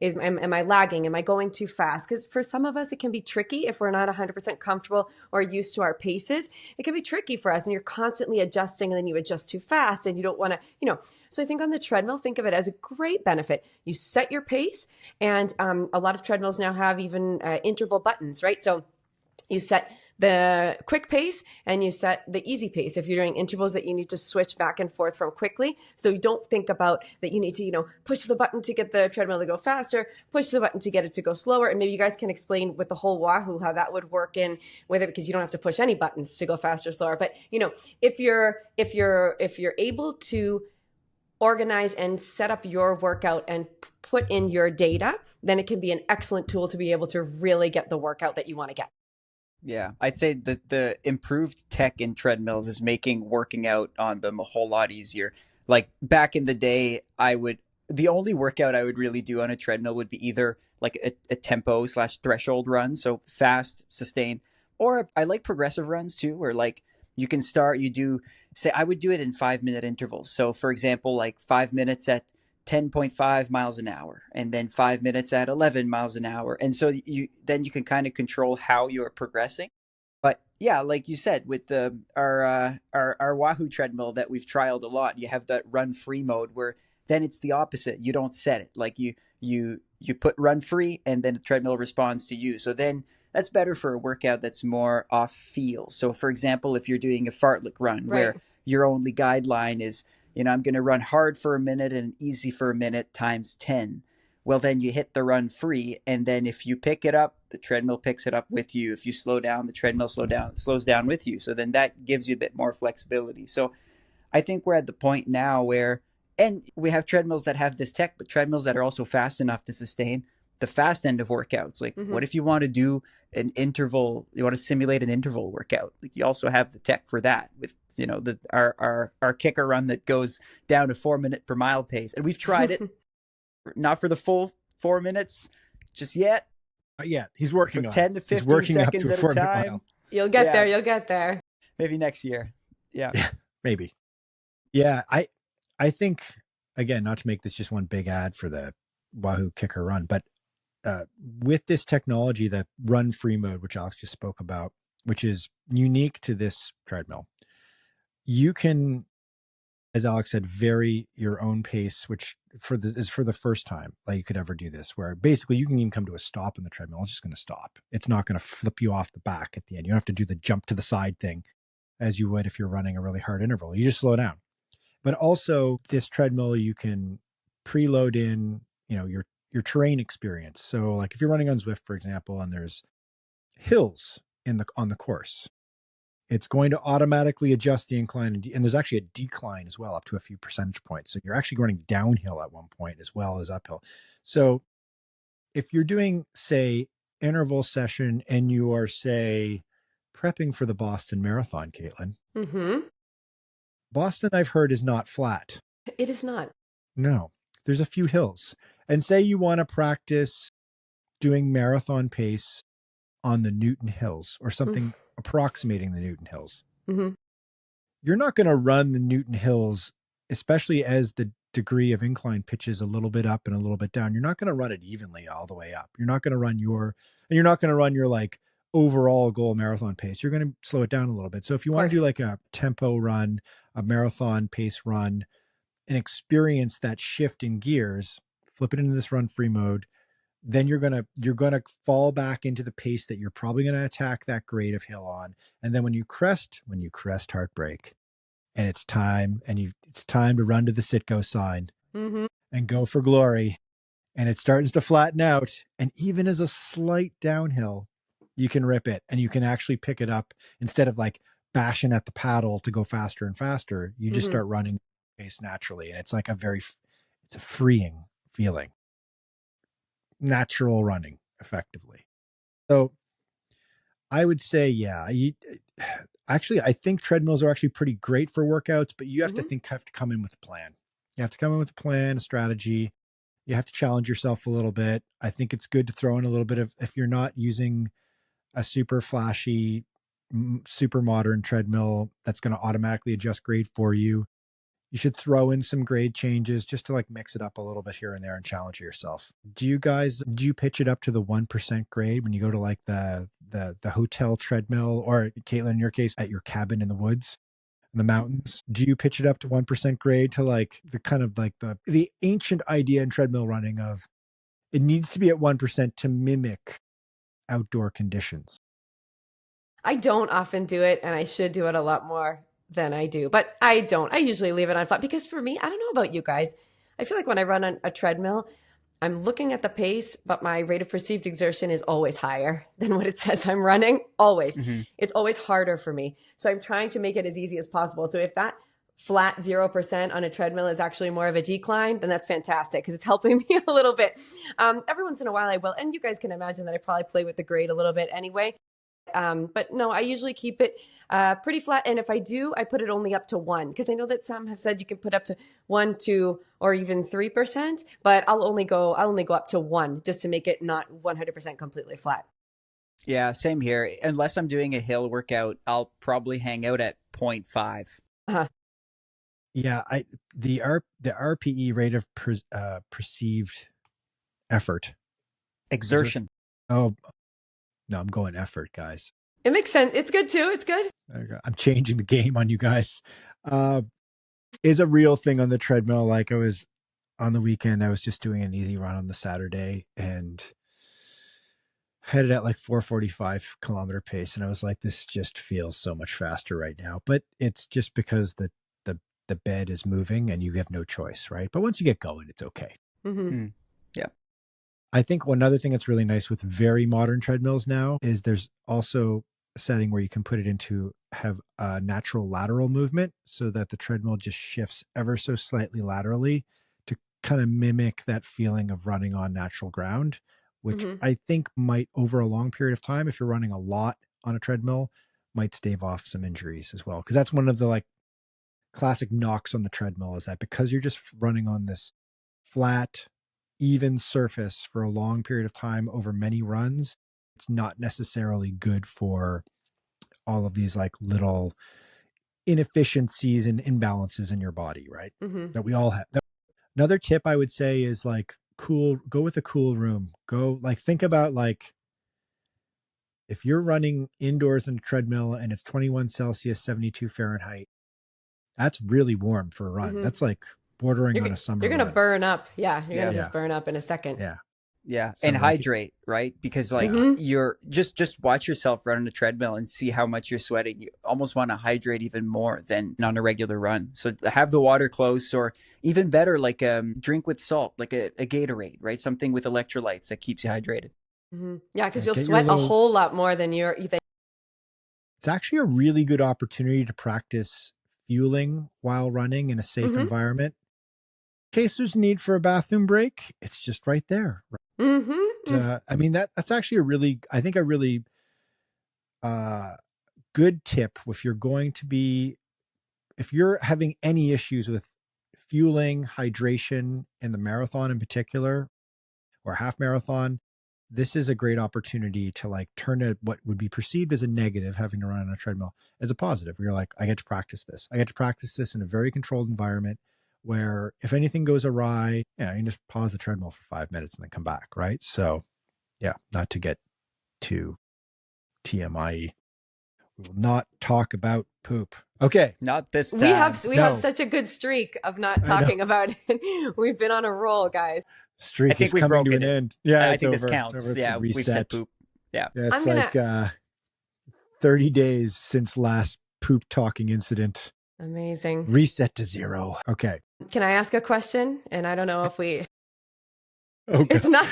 Am I lagging? Am I going too fast? Because for some of us, it can be tricky if we're not 100% comfortable or used to our paces. It can be tricky for us, and you're constantly adjusting, and then you adjust too fast, and you don't want to, So I think on the treadmill, think of it as a great benefit. You set your pace, and a lot of treadmills now have even interval buttons, right? So you set the quick pace and you set the easy pace if you're doing intervals that you need to switch back and forth from quickly. So you don't think about that you need to, push the button to get the treadmill to go faster, push the button to get it to go slower. And maybe you guys can explain with the whole Wahoo how that would work in with it, because you don't have to push any buttons to go faster or slower. But if you're able to organize and set up your workout and put in your data, then it can be an excellent tool to be able to really get the workout that you want to get. Yeah, I'd say that the improved tech in treadmills is making working out on them a whole lot easier. Like back in the day, the only workout I would really do on a treadmill would be either like a tempo/threshold run, so fast, sustain, or I like progressive runs too, where like you can start, I would do it in 5-minute intervals. So for example, like 5 minutes at 10.5 miles an hour, and then 5 minutes at 11 miles an hour. And so you can kind of control how you're progressing. But yeah, like you said, with our Wahoo treadmill that we've trialed a lot, you have that run free mode where then it's the opposite. You don't set it. Like you put run free, and then the treadmill responds to you. So then that's better for a workout that's more off feel. So for example, if you're doing a fartlek run, right, where your only guideline is, I'm going to run hard for a minute and easy for a minute times 10. Well, then you hit the run free. And then if you pick it up, the treadmill picks it up with you. If you slow down, the treadmill slows down with you. So then that gives you a bit more flexibility. So I think we're at the point now where, and we have treadmills that have this tech, but treadmills that are also fast enough to sustain the fast end of workouts. Like what if you want to do an interval, you want to simulate an interval workout? Like you also have the tech for that with, our kicker run that goes down to 4 minute per mile pace. And we've tried it, not for the full 4 minutes just yet. Yeah, he's working on 10 to 15 seconds at a time. Mile. You'll get there. You'll get there. Maybe next year. Yeah. Maybe. Yeah. I think, again, not to make this just one big ad for the Wahoo kicker run, but with this technology, the run free mode, which Alex just spoke about, which is unique to this treadmill, you can, as Alex said, vary your own pace, which is for the first time like you could ever do this, where basically you can even come to a stop in the treadmill. It's just going to stop. It's not going to flip you off the back at the end. You don't have to do the jump to the side thing as you would if you're running a really hard interval. You just slow down. But also this treadmill, you can preload in, your terrain experience. So like if you're running on Zwift, for example, and there's hills on the course, it's going to automatically adjust the incline. And there's actually a decline as well, up to a few percentage points. So you're actually running downhill at one point as well as uphill. So if you're doing, say, interval session and you are, say, prepping for the Boston Marathon, Katelyn, Boston, I've heard, is not flat. It is not. No, there's a few hills. And say you want to practice doing marathon pace on the Newton Hills or something approximating the Newton Hills. You're not going to run the Newton Hills, especially as the degree of incline pitches a little bit up and a little bit down. You're not going to run it evenly all the way up. You're not going to run your like overall goal marathon pace. You're going to slow it down a little bit. So if you want to do like a tempo run, a marathon pace run, and experience that shift in gears, flip it into this run free mode, then you're going to fall back into the pace that you're probably going to attack that grade of hill on. And then when you crest heartbreak and it's time to run to the sit-go sign and go for glory, and it starts to flatten out, and even as a slight downhill, you can rip it and you can actually pick it up instead of like bashing at the paddle to go faster and faster. You just start running pace naturally. And it's like it's a freeing feeling. Natural running effectively. So I would say, I think treadmills are actually pretty great for workouts, but you have to come in with a plan. You have to come in with a plan, a strategy. You have to challenge yourself a little bit. I think it's good to throw in a little bit of, if you're not using a super flashy, super modern treadmill that's going to automatically adjust grade for you, You should throw in some grade changes just to like mix it up a little bit here and there and challenge yourself. Do you pitch it up to the 1% grade when you go to like the hotel treadmill, or Katelyn, in your case, at your cabin in the woods? In the mountains, do you pitch it up to 1% grade to like the kind of like the ancient idea in treadmill running of it needs to be at 1% to mimic outdoor conditions? I don't often do it, and I should do it a lot more than I do, but I don't. I usually leave it on flat because for me, I don't know about you guys. I feel like when I run on a treadmill, I'm looking at the pace, but my rate of perceived exertion is always higher than what it says I'm running. Always. Mm-hmm. It's always harder for me. So I'm trying to make it as easy as possible. So if that flat 0% on a treadmill is actually more of a decline, then that's fantastic because it's helping me a little bit. Every once in a while I will. And you guys can imagine that I probably play with the grade a little bit anyway. But no, I usually keep it pretty flat. And if I do, I put it only up to 1 because I know that some have said you can put up to 1, 2, or even 3%, but I'll only go up to 1 just to make it not 100% completely flat. Yeah, same here. Unless I'm doing a hill workout, I'll probably hang out at 0.5. Uh-huh. Yeah, the RPE, rate of perceived effort. Exertion. Oh, no, I'm going effort, guys. It makes sense. It's good too. It's good. I'm changing the game on you guys. Is a real thing on the treadmill. Like I was on the weekend, I was just doing an easy run on the Saturday and headed at like 4:45 kilometer pace. And I was like, this just feels so much faster right now. But it's just because the bed is moving and you have no choice, right? But once you get going, it's okay. Mm-hmm. Yeah. I think one other thing that's really nice with very modern treadmills now is there's also a setting where you can put it into have a natural lateral movement so that the treadmill just shifts ever so slightly laterally to kind of mimic that feeling of running on natural ground, which I think might over a long period of time, if you're running a lot on a treadmill, might stave off some injuries as well. Because that's one of the like classic knocks on the treadmill is that because you're just running on this flat, even surface for a long period of time over many runs, it's not necessarily good for all of these like little inefficiencies and imbalances in your body, right? That we all have. Another tip I would say is like go with a cool room. Go like think about like if you're running indoors in a treadmill and it's 21 Celsius, 72 Fahrenheit, that's really warm for a run. That's like bordering on a summer. You're going to run. burn up. Yeah. You're going to just burn up in a second. Yeah. Yeah. So and like hydrate, right? Because like you're just watch yourself run on a treadmill and see how much you're sweating. You almost want to hydrate even more than on a regular run. So have the water close, or even better, like drink with salt, like a Gatorade, right? Something with electrolytes that keeps you hydrated. Yeah. Cause you'll sweat a whole lot more than you think. It's actually a really good opportunity to practice fueling while running in a safe environment. In case there's a need for a bathroom break, it's just right there. I mean, that's actually a really good tip if you're having any issues with fueling, hydration in the marathon in particular, or half marathon. This is a great opportunity to like turn what would be perceived as a negative, having to run on a treadmill, as a positive. Where you're like, I get to practice this. I get to practice this in a very controlled environment where if anything goes awry, you can just pause the treadmill for 5 minutes and then come back, right? So yeah, not to get too TMI. We will not talk about poop. Okay. Not this time. We have such a good streak of not talking about it. We've been on a roll, guys. Streak is coming to an end. Yeah, I think this counts. Yeah, we've said poop. Yeah. It's like 30 days since last poop talking incident. Amazing. Reset to 0. Okay. Can I ask a question? And I don't know if we... Okay. It's not...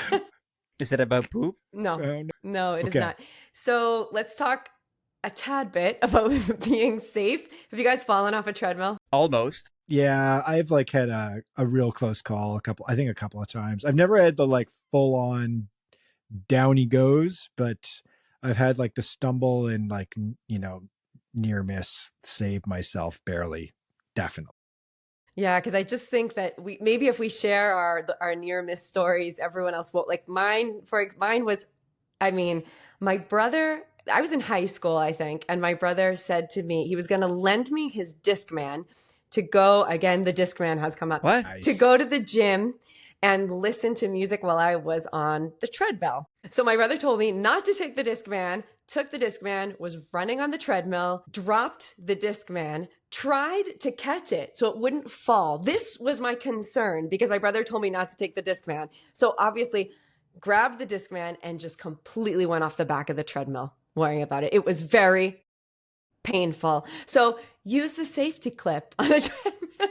Is it about poop? No, it is not. So let's talk a tad bit about being safe. Have you guys fallen off a treadmill? Almost. Yeah, I've like had a real close call a couple of times. I've never had the like full on down he goes, but I've had like the stumble and like, near miss, save myself barely. Definitely. Yeah, because I just think that maybe if we share our near miss stories, everyone else won't. Like mine was, my brother, I was in high school, I think, and my brother said to me, he was going to lend me his Discman to go, again, the Discman has come up, What? to go to the gym and listen to music while I was on the treadmill. So my brother told me not to take the Discman, took the Discman, was running on the treadmill, dropped the Discman, tried to catch it so it wouldn't fall. This was my concern because my brother told me not to take the Discman. So obviously grabbed the Discman and just completely went off the back of the treadmill worrying about it. It was very painful. So use the safety clip on a treadmill.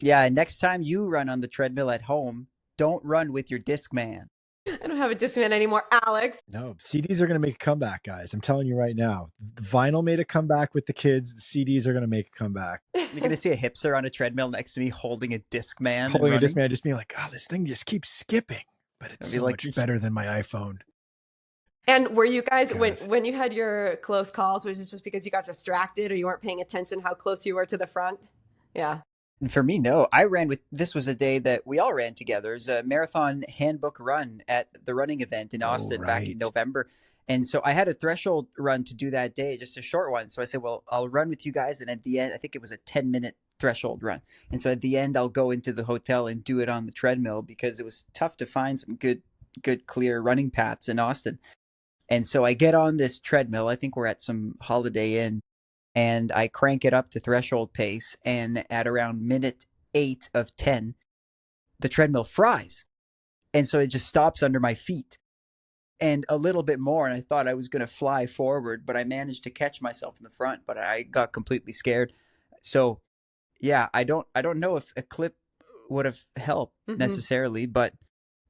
Yeah, next time you run on the treadmill at home, don't run with your Discman. I don't have a Discman anymore, Alex. No, CDs are going to make a comeback, guys. I'm telling you right now. The vinyl made a comeback with the kids. The CDs are going to make a comeback. You're going to see a hipster on a treadmill next to me holding a Discman. Holding a Discman, just being like, oh, this thing just keeps skipping. But it's so much better than my iPhone. And were you guys, when you had your close calls, was it just because you got distracted or you weren't paying attention how close you were to the front? Yeah. And for me, no. I ran with, this was a day that we all ran together. It was a marathon handbook run at the running event in Austin back in November. And so I had a threshold run to do that day, just a short one. So I said, well, I'll run with you guys. And at the end, I think it was a 10-minute threshold run. And so at the end, I'll go into the hotel and do it on the treadmill because it was tough to find some good, clear running paths in Austin. And so I get on this treadmill. I think we're at some Holiday Inn. And I crank it up to threshold pace. And at around minute 8 of 10, the treadmill fries. And so it just stops under my feet. And a little bit more, and I thought I was going to fly forward, but I managed to catch myself in the front, but I got completely scared. So, yeah, I don't know if a clip would have helped necessarily, but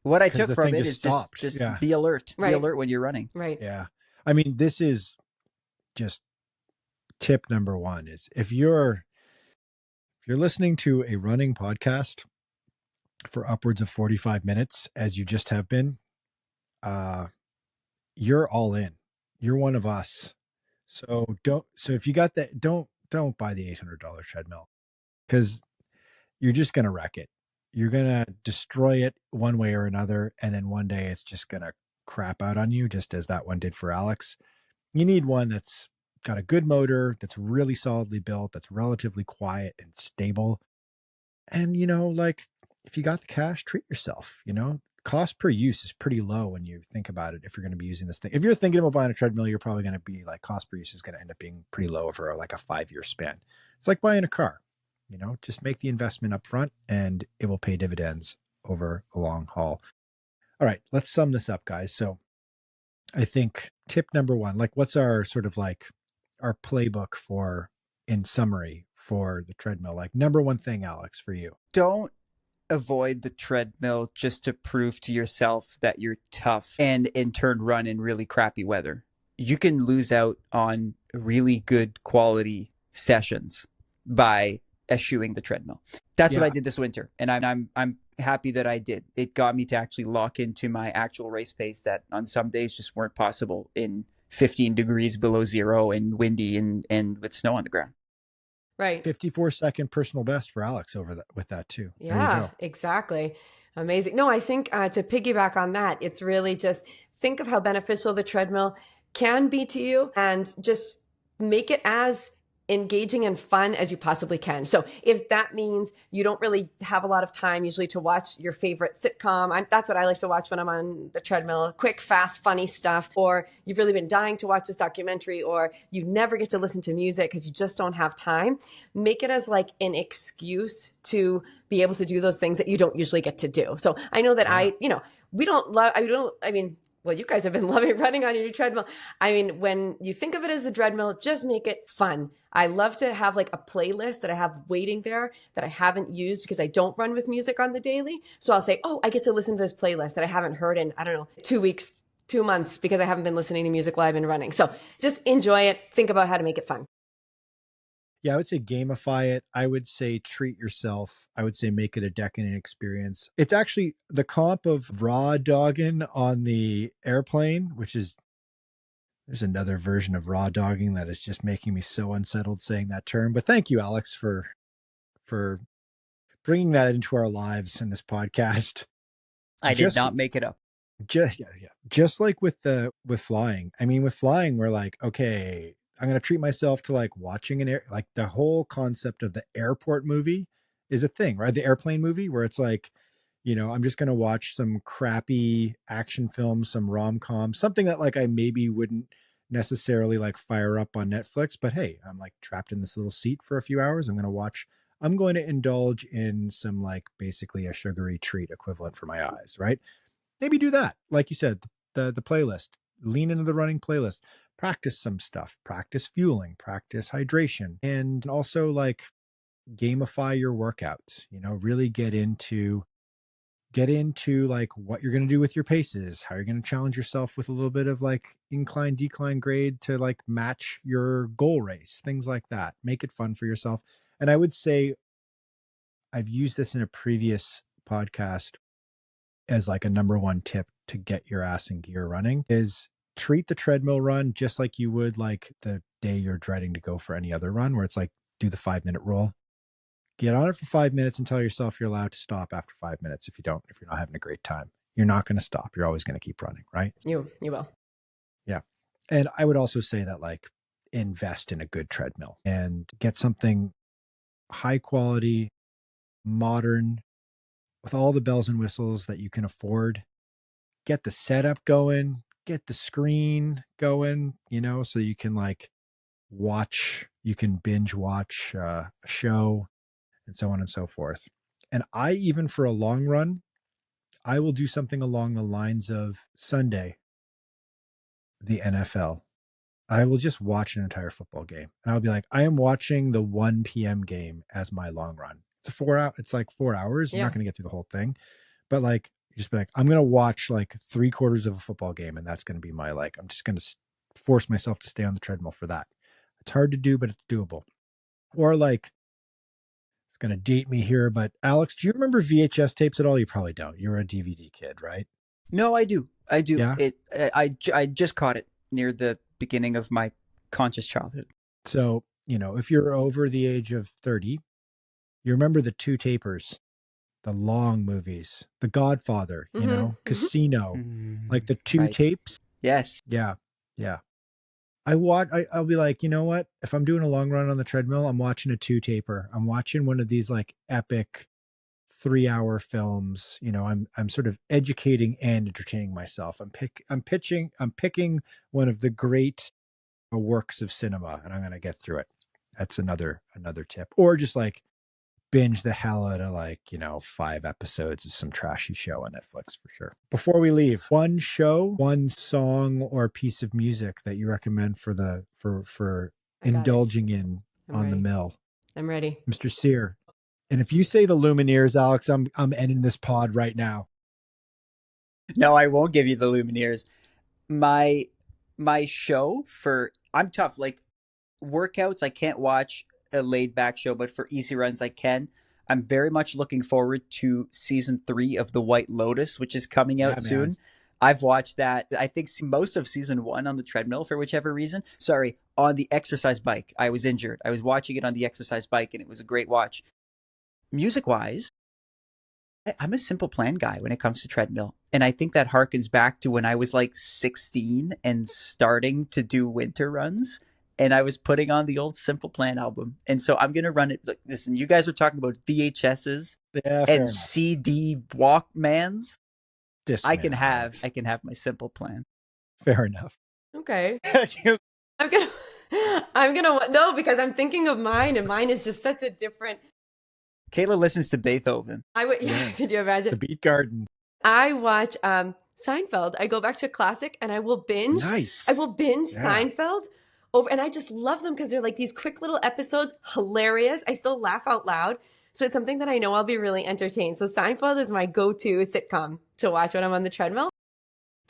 what I took from it is just be alert. Right. Be alert when you're running. Right. Yeah. I mean, this is just tip number one is if you're listening to a running podcast for upwards of 45 minutes, as you just have been, you're all in. You're one of us. So if you got that, don't buy the $800 treadmill because you're just going to wreck it. You're going to destroy it one way or another. And then one day it's just going to crap out on you, just as that one did for Alex. You need one that's got a good motor, that's really solidly built, that's relatively quiet and stable. And, like if you got the cash, treat yourself, cost per use is pretty low when you think about it. If you're going to be using this thing, if you're thinking about buying a treadmill, you're probably going to be like cost per use is going to end up being pretty low over like a 5-year span. It's like buying a car, just make the investment up front and it will pay dividends over a long haul. All right, let's sum this up, guys. So I think tip number one, like what's our sort of like our playbook for, in summary, for the treadmill? Like number one thing, Alex, for you. Don't avoid the treadmill just to prove to yourself that you're tough and in turn run in really crappy weather. You can lose out on really good quality sessions by eschewing the treadmill. That's what I did this winter. And I'm happy that I did. It got me to actually lock into my actual race pace that on some days just weren't possible in 15 degrees below zero and windy and with snow on the ground. Right. 54-second personal best for Alex with that too. Yeah, exactly. Amazing. No, I think to piggyback on that, it's really just think of how beneficial the treadmill can be to you and just make it as engaging and fun as you possibly can. So if that means you don't really have a lot of time usually to watch your favorite sitcom, that's what I like to watch when I'm on the treadmill, quick, fast, funny stuff, or you've really been dying to watch this documentary, or you never get to listen to music because you just don't have time, make it as like an excuse to be able to do those things that you don't usually get to do. So I know that well, you guys have been loving running on your new treadmill. I mean, when you think of it as the treadmill, just make it fun. I love to have like a playlist that I have waiting there that I haven't used because I don't run with music on the daily. So I'll say, oh, I get to listen to this playlist that I haven't heard in, 2 weeks, 2 months because I haven't been listening to music while I've been running. So just enjoy it. Think about how to make it fun. Yeah, I would say gamify it. I would say treat yourself. I would say make it a decadent experience. It's actually the comp of raw dogging on the airplane, which is, there's another version of raw dogging that is just making me so unsettled saying that term. But thank you, Alex, for bringing that into our lives in this podcast. I did not make it up. Just like with flying. I mean, with flying, we're like, okay, I'm going to treat myself to like watching like the whole concept of the airport movie is a thing, right? The airplane movie where it's like, I'm just going to watch some crappy action film, some rom-com, something that like I maybe wouldn't necessarily like fire up on Netflix, but hey, I'm like trapped in this little seat for a few hours. I'm going to indulge in some like basically a sugary treat equivalent for my eyes, right? Maybe do that. Like you said, the playlist, lean into the running playlist, practice some stuff, practice fueling, practice hydration, and also like gamify your workouts, really get into like what you're going to do with your paces, how you're going to challenge yourself with a little bit of like incline, decline grade to like match your goal race, things like that. Make it fun for yourself. And I would say I've used this in a previous podcast as like a number one tip to get your ass in gear running is treat the treadmill run just like you would like the day you're dreading to go for any other run, where it's like do the 5-minute rule. Get on it for 5 minutes and tell yourself you're allowed to stop after 5 minutes. If you're not having a great time, you're not going to stop. You're always going to keep running, right? You will. Yeah. And I would also say that like invest in a good treadmill and get something high quality, modern, with all the bells and whistles that you can afford. Get the setup going, get the screen going, so you can like binge watch a show and so on and so forth. And even for a long run, I will do something along the lines of Sunday, the NFL. I will just watch an entire football game. And I'll be like, I am watching the 1 p.m. game as my long run. It's like 4 hours. You're not going to get through the whole thing. But like, just be like, I'm going to watch like 3/4 of a football game. And that's going to be my, like, I'm just going to force myself to stay on the treadmill for that. It's hard to do, but it's doable. Or like, it's going to date me here, but Alex, do you remember VHS tapes at all? You probably don't. You're a DVD kid, right? No, I do. Yeah? I just caught it near the beginning of my conscious childhood. So, if you're over the age of 30, you remember the two tapers, the long movies, The Godfather, Casino, like the two tapes. Yes. Yeah. Yeah. I'll be like, you know what? If I'm doing a long run on the treadmill, I'm watching a 2-taper. I'm watching one of these like epic 3-hour films. I'm sort of educating and entertaining myself. I'm picking one of the great works of cinema, and I'm going to get through it. That's another tip. Or just like binge the hell out of like, 5 episodes of some trashy show on Netflix for sure. Before we leave, one show, one song or piece of music that you recommend for indulging in on the mill. I'm ready. Mr. Sear. And if you say the Lumineers, Alex, I'm ending this pod right now. No, I won't give you the Lumineers. My show I'm tough. Like workouts, I can't watch a laid back show, but for easy runs, I can. I'm very much looking forward to season 3 of The White Lotus, which is coming out soon. Man. I've watched that. I think most of season 1 on the treadmill for whichever reason. Sorry, on the exercise bike. I was injured. I was watching it on the exercise bike, and it was a great watch. Music wise, I'm a Simple Plan guy when it comes to treadmill. And I think that harkens back to when I was like 16 and starting to do winter runs. And I was putting on the old Simple Plan album. And so I'm going to run it. Look, listen, you guys are talking about VHSs and CD Walkmans. I can have my Simple Plan. Fair enough. Okay. I'm gonna no, because I'm thinking of mine, and mine is just such a different. Kayla listens to Beethoven. I would. Yeah, could you imagine? The Beat Garden. I watch Seinfeld. I go back to a classic, and I will binge. Nice. I will binge Seinfeld over, and I just love them because they're like these quick little episodes, hilarious. I still laugh out loud. So it's something that I know I'll be really entertained. So Seinfeld is my go-to sitcom to watch when I'm on the treadmill.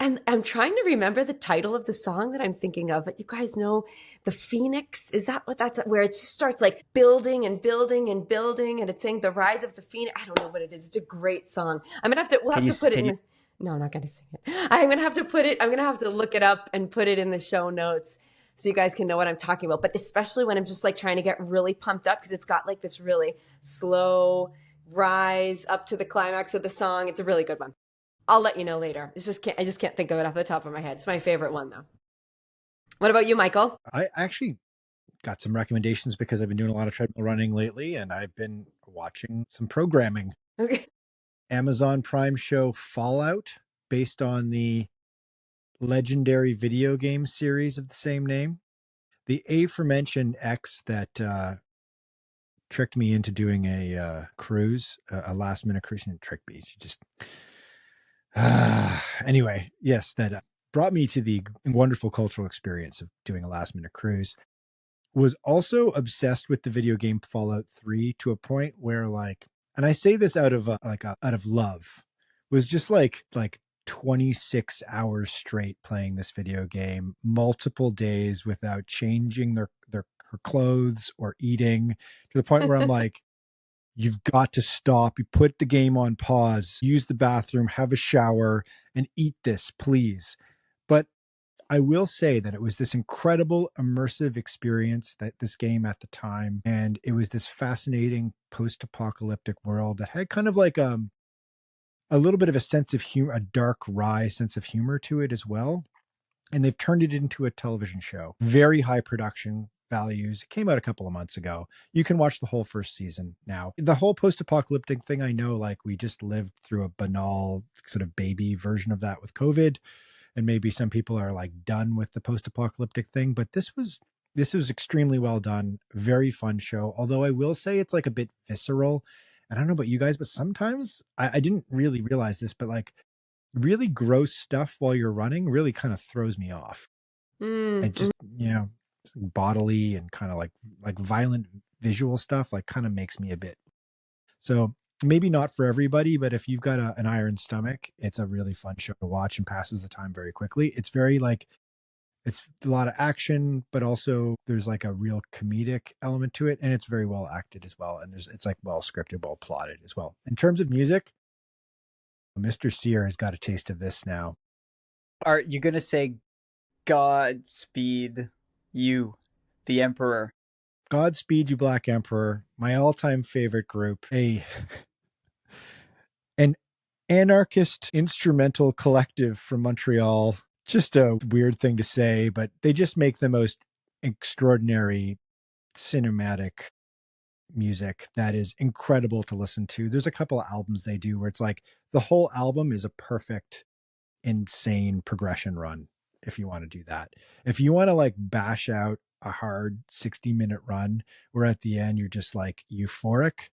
And I'm trying to remember the title of the song that I'm thinking of, but you guys know The Phoenix? Is that what that's where it starts like building and building and building, and it's saying the rise of the Phoenix? I don't know what it is. It's a great song. We'll have to put it in no, I'm not going to sing it. I'm going to have to look it up and put it in the show notes so you guys can know what I'm talking about. But especially when I'm just like trying to get really pumped up, because it's got like this really slow rise up to the climax of the song. It's a really good one. I'll let you know later. I just can't think of it off the top of my head. It's my favorite one though. What about you, Michael? I actually got some recommendations because I've been doing a lot of treadmill running lately, and I've been watching some programming. Okay. Amazon Prime show Fallout, based on the legendary video game series of the same name. The aforementioned X that tricked me into doing a cruise, a last minute cruise. And tricked me. She just anyway, yes, that brought me to the wonderful cultural experience of doing a last minute cruise. Was also obsessed with the video game Fallout 3 to a point where, like, and I say this out of out of love, was just like 26 hours straight playing this video game, multiple days without changing her clothes or eating, to the point where I'm like, you've got to stop. You put the game on pause, use the bathroom, have a shower, and eat this, please. But I will say that it was this incredible immersive experience, that this game at the time, and it was this fascinating post-apocalyptic world that had kind of like a little bit of a sense of humor, a dark, wry sense of humor to it as well. And they've turned it into a television show. Very high production values. It came out a couple of months ago. You can watch the whole first season now. The whole post-apocalyptic thing, I know, like, we just lived through a banal sort of baby version of that with COVID. And maybe some people are like done with the post-apocalyptic thing, but this was extremely well done. Very fun show. Although I will say it's like a bit visceral. I don't know about you guys, but sometimes I didn't really realize this, but like really gross stuff while you're running really kind of throws me off. And just, bodily and kind of like violent visual stuff, like, kind of makes me a bit. So maybe not for everybody, but if you've got an iron stomach, it's a really fun show to watch and passes the time very quickly. It's very like, it's a lot of action, but also there's like a real comedic element to it, and it's very well acted as well. And it's like well scripted, well plotted as well. In terms of music, Mr. Sear has got a taste of this now. Are you going to say Godspeed You, the Emperor? Godspeed You, Black Emperor, my all-time favorite group. An anarchist instrumental collective from Montreal. Just a weird thing to say, but they just make the most extraordinary cinematic music that is incredible to listen to. There's a couple of albums they do where it's like the whole album is a perfect, insane progression run. If you want to do that, if you want to like bash out a hard 60-minute run where at the end you're just like euphoric,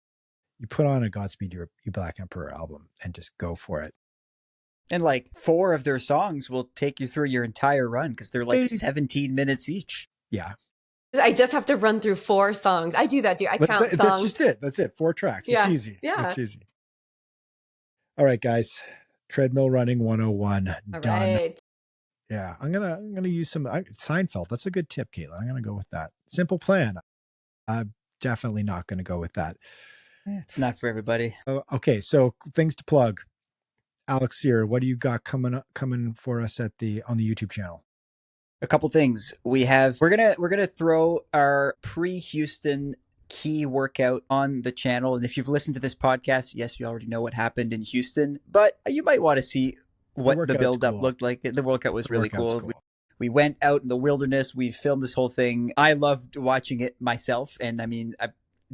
you put on a Godspeed You Black Emperor album and just go for it. And like 4 of their songs will take you through your entire run because they're like 17 minutes each. Yeah. I just have to run through 4 songs. I do that, I count songs. That's just it. That's it. 4 tracks. Yeah. It's easy. Yeah. It's easy. All right, guys. Treadmill running 101. All Done. right. Yeah. I'm gonna use some Seinfeld. That's a good tip, Katelyn. I'm gonna go with that. Simple Plan. I'm definitely not gonna go with that. It's not for everybody. Okay, so things to plug. Alex here, what do you got coming for us on the YouTube channel? A couple things. We're gonna throw our pre-Houston key workout on the channel. And if you've listened to this podcast, yes, you already know what happened in Houston, but you might want to see what the build-up looked like. The workout was really cool. We went out in the wilderness. We filmed this whole thing. I loved watching it myself. And I mean, I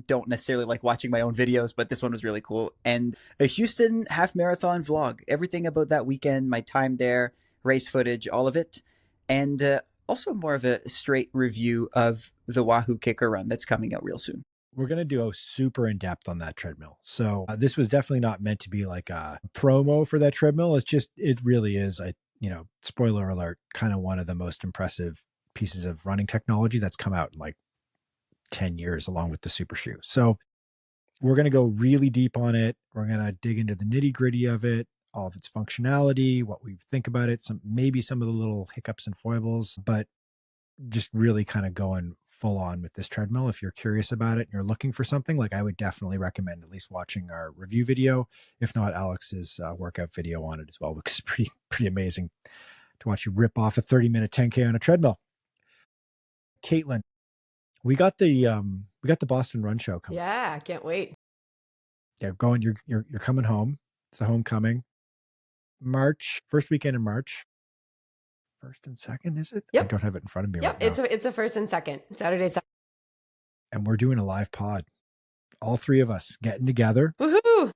don't necessarily like watching my own videos, but this one was really cool. And a Houston half marathon vlog, everything about that weekend, my time there, race footage, all of it. And also more of a straight review of the Wahoo Kicker Run that's coming out real soon. We're going to do a super in-depth on that treadmill. So this was definitely not meant to be like a promo for that treadmill. It really is, spoiler alert, kind of one of the most impressive pieces of running technology that's come out in like 10 years along with the super shoe. So we're going to go really deep on it. We're going to dig into the nitty gritty of it, all of its functionality, what we think about it, maybe some of the little hiccups and foibles, but just really kind of going full on with this treadmill. If you're curious about it and you're looking for something, like, I would definitely recommend at least watching our review video, if not Alex's workout video on it as well, which is pretty amazing to watch you rip off a 30-minute 10K on a treadmill. Katelyn, we got the Boston Run Show coming. Yeah, can't wait. Yeah, you're coming home. It's a homecoming. March, first weekend in March. first and second, is it? Yep. I don't have it in front of me Yep, right now. it's a first and second, Saturday. And we're doing a live pod. All three of us getting together. Woohoo!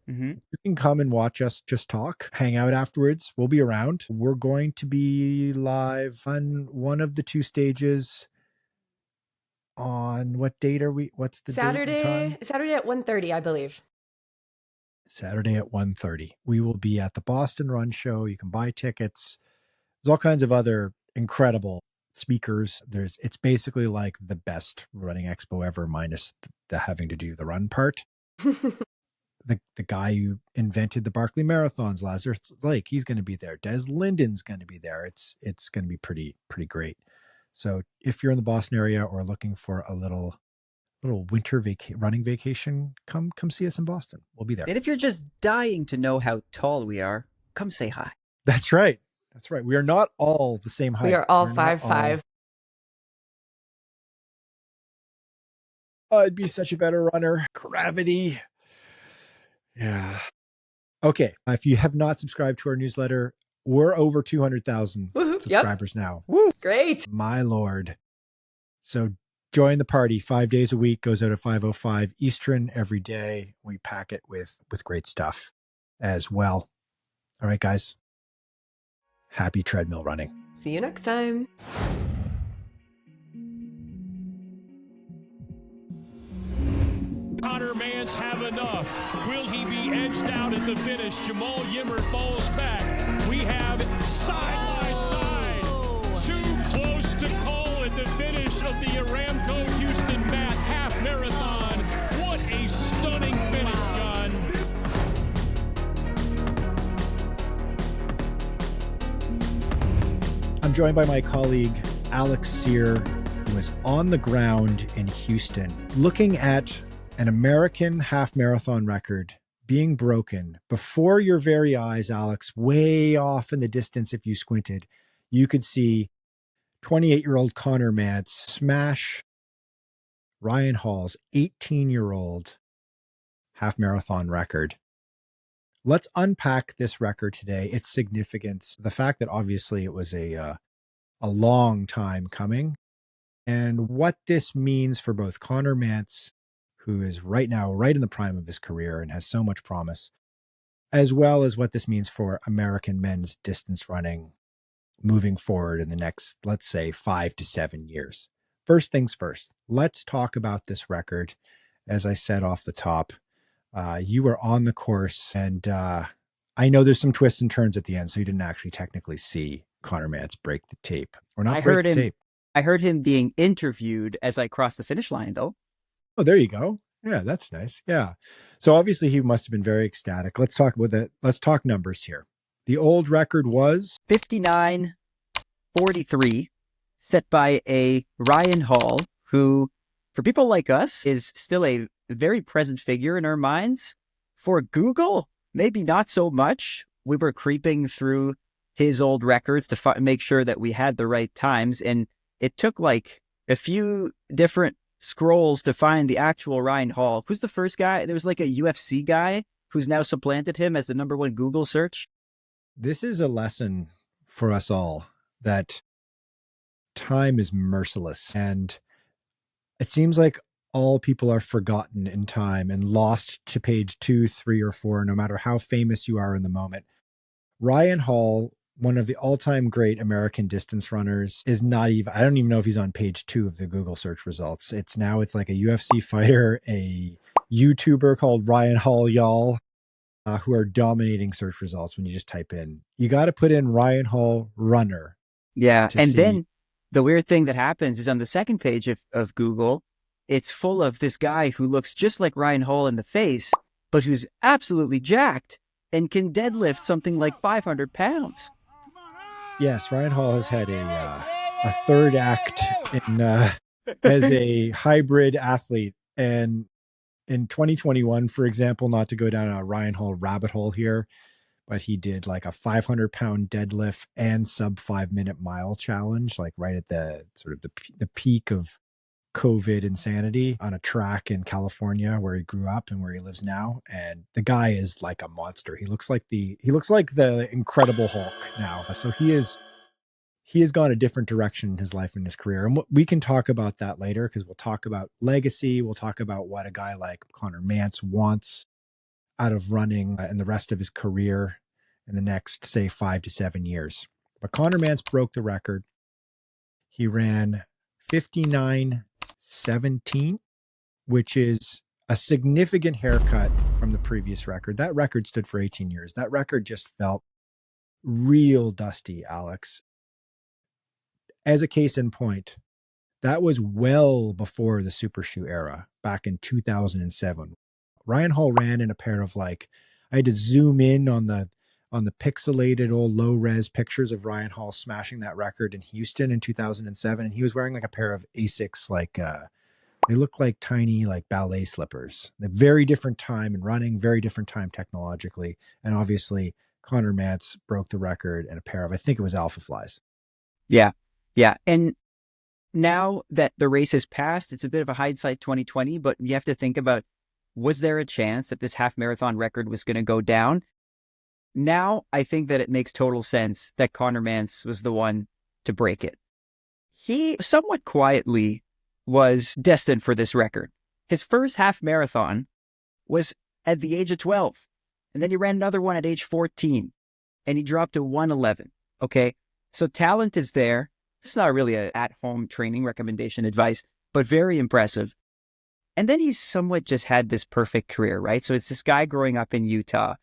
You can come and watch us just talk, hang out afterwards. We'll be around. We're going to be live on one of the two stages. On what date are we? What's the date and time? Saturday at 1:30, I believe. Saturday at 1:30. We will be at the Boston Run Show. You can buy tickets. There's all kinds of other incredible speakers. It's basically like the best running expo ever, minus the having to do the run part. The guy who invented the Barkley Marathons, Lazarus Lake, he's going to be there. Des Linden's going to be there. It's going to be pretty great. So if you're in the Boston area or looking for a little winter running vacation, come see us in Boston. We'll be there. And if you're just dying to know how tall we are, come say hi. That's right. We are not all the same height. We are all 5'5". I'd be such a better runner. Gravity. Yeah. Okay. If you have not subscribed to our newsletter, we're over 200,000 subscribers now. Woo! Great. My Lord. So join the party 5 days a week, goes out at 5:05 Eastern every day. We pack it with great stuff as well. All right, guys. Happy treadmill running. See you next time. Conner Mantz have enough? Will he be edged out at the finish? Jamal Yimmer falls back. We have side by side. Too close to call at the finish of the Aramco Houston Mat Half Marathon. What a stunning finish, John. I'm joined by my colleague, Alex Sear, who is on the ground in Houston, looking at an American half marathon record being broken before your very eyes, Alex. Way off in the distance, if you squinted, you could see 28-year-old Conner Mantz smash Ryan Hall's 18-year-old half marathon record. Let's unpack this record today, its significance, the fact that obviously it was a long time coming, and what this means for both Conner Mantz, who is right now right in the prime of his career and has so much promise, as well as what this means for American men's distance running moving forward in the next, let's say, 5 to 7 years. First things first, let's talk about this record. As I said off the top, you were on the course, and I know there's some twists and turns at the end, so you didn't actually technically see Conner Mantz break the tape. Or not break the tape. I heard him being interviewed as I crossed the finish line, though. Oh, there you go. Yeah, that's nice. Yeah. So obviously he must have been very ecstatic. Let's talk numbers here. The old record was 59:43, set by a Ryan Hall, who, for people like us, is still a very present figure in our minds. For Google, maybe not so much. We were creeping through his old records to make sure that we had the right times, and it took like a few different scrolls to find the actual Ryan Hall. Who's the first guy? There was like a UFC guy who's now supplanted him as the #1 Google search. This is a lesson for us all that time is merciless, and it seems like all people are forgotten in time and lost to page 2, 3, or 4, no matter how famous you are in the moment. Ryan Hall, one of the all-time great American distance runners, is not even, I don't even know if he's on page 2 of the Google search results. It's like a UFC fighter, a YouTuber called Ryan Hall Y'all, who are dominating search results when you just type in. You got to put in Ryan Hall runner. Yeah. And then the weird thing that happens is on the second page of Google, it's full of this guy who looks just like Ryan Hall in the face, but who's absolutely jacked and can deadlift something like 500 pounds. Yes, Ryan Hall has had a third act as a hybrid athlete. And in 2021, for example, not to go down a Ryan Hall rabbit hole here, but he did like a 500-pound deadlift and sub 5-minute mile challenge, like right at the sort of the peak of COVID insanity on a track in California where he grew up and where he lives now. And the guy is like a monster. He looks like the Incredible Hulk now. So he is he has gone a different direction in his life and his career. And we can talk about that later, because we'll talk about legacy. We'll talk about what a guy like Conner Mantz wants out of running and the rest of his career in the next, say, 5 to 7 years. But Conner Mantz broke the record. He ran 59:17, which is a significant haircut from the previous record. That record stood for 18 years. That record just felt real dusty, Alex. As a case in point, that was well before the super shoe era, back in 2007. Ryan Hall ran in a pair of, like, I had to zoom in on the pixelated old low res pictures of Ryan Hall smashing that record in Houston in 2007. And he was wearing like a pair of Asics, like, they look like tiny, like, ballet slippers. A very different time in running, very different time technologically. And obviously Conner Mantz broke the record in a pair of, I think it was Alpha Flies. Yeah. Yeah. And now that the race has passed, it's a bit of a hindsight 2020, but you have to think about, was there a chance that this half marathon record was going to go down? Now, I think that it makes total sense that Conner Mantz was the one to break it. He somewhat quietly was destined for this record. His first half marathon was at the age of 12. And then he ran another one at age 14. And he dropped to 1:11. Okay. So talent is there. It's not really an at-home training recommendation advice, but very impressive. And then he's somewhat just had this perfect career, right? So it's this guy growing up in Utah,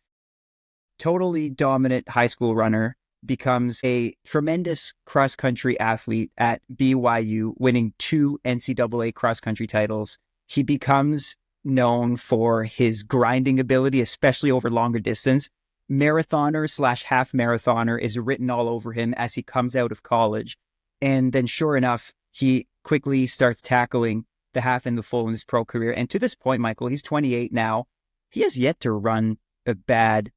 totally dominant high school runner, becomes a tremendous cross-country athlete at BYU, winning 2 NCAA cross-country titles. He becomes known for his grinding ability, especially over longer distance. Marathoner / half marathoner is written all over him as he comes out of college. And then sure enough, he quickly starts tackling the half and the full in his pro career. And to this point, Michael, he's 28 now. He has yet to run a bad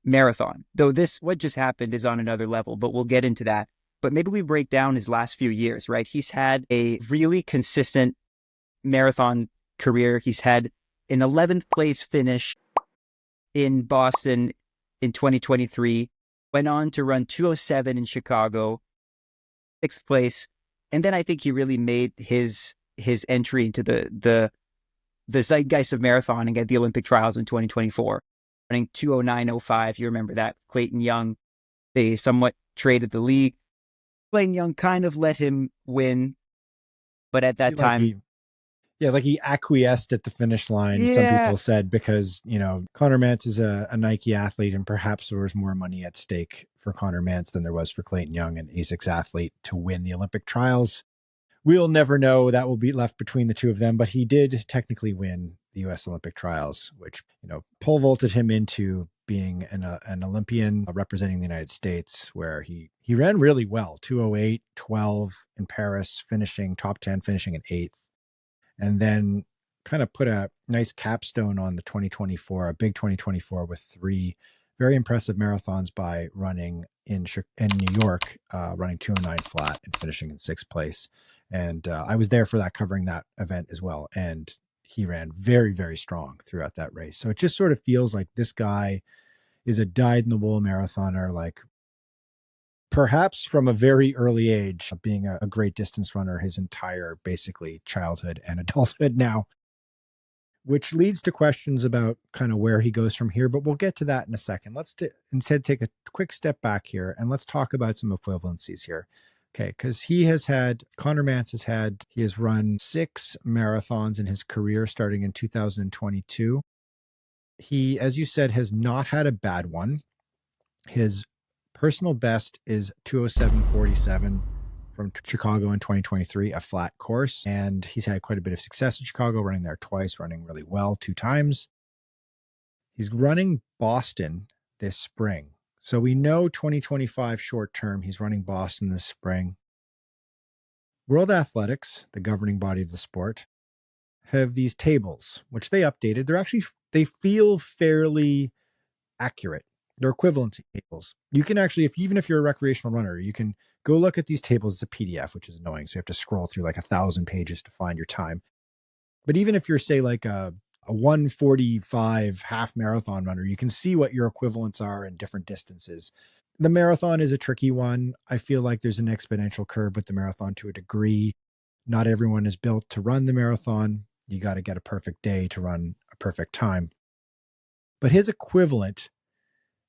marathon, though what just happened is on another level, but we'll get into that. But maybe we break down his last few years, right? He's had a really consistent marathon career. He's had an 11th place finish in Boston in 2023, went on to run 2:07 in Chicago, 6th place. And then I think he really made his entry into the zeitgeist of marathoning at the Olympic trials in 2024, running 2:09:05. You remember that. Clayton Young, they somewhat traded the league. Clayton Young kind of let him win, but at that time... he acquiesced at the finish line, Yeah. Some people said, because, Conner Mantz is a Nike athlete, and perhaps there was more money at stake for Conner Mantz than there was for Clayton Young, an ASICS athlete, to win the Olympic trials. We'll never know. That will be left between the two of them, but he did technically win the U.S. Olympic trials, which, pole vaulted him into being an Olympian representing the United States, where he ran really well, 2:08:12 in Paris, finishing top 10, finishing in 8th. And then kind of put a nice capstone on the 2024, a big 2024, with 3 very impressive marathons by running in New York, running 2:09 flat and finishing in 6th place. And I was there for that, covering that event as well. And he ran very, very strong throughout that race. So it just sort of feels like this guy is a dyed-in-the-wool marathoner, like perhaps from a very early age, being a great distance runner his entire, basically, childhood and adulthood now, which leads to questions about kind of where he goes from here. But we'll get to that in a second. Let's instead take a quick step back here, and let's talk about some equivalencies here. Okay, because Conner Mantz he has run 6 marathons in his career starting in 2022. He, as you said, has not had a bad one. His personal best is 2:07:47 from Chicago in 2023, a flat course. And he's had quite a bit of success in Chicago, running there twice, running really well 2 times. He's running Boston this spring. So we know 2025 short term, he's running Boston this spring. World Athletics, the governing body of the sport, have these tables, which they updated. They feel fairly accurate. They're equivalency tables. You can actually, even if you're a recreational runner, you can go look at these tables. It's a PDF, which is annoying. So you have to scroll through like 1,000 pages to find your time. But even if you're, say, like a a 1:45 half marathon runner, you can see what your equivalents are in different distances. The marathon is a tricky one. I feel like there's an exponential curve with the marathon to a degree. Not everyone is built to run the marathon. You got to get a perfect day to run a perfect time. But his equivalent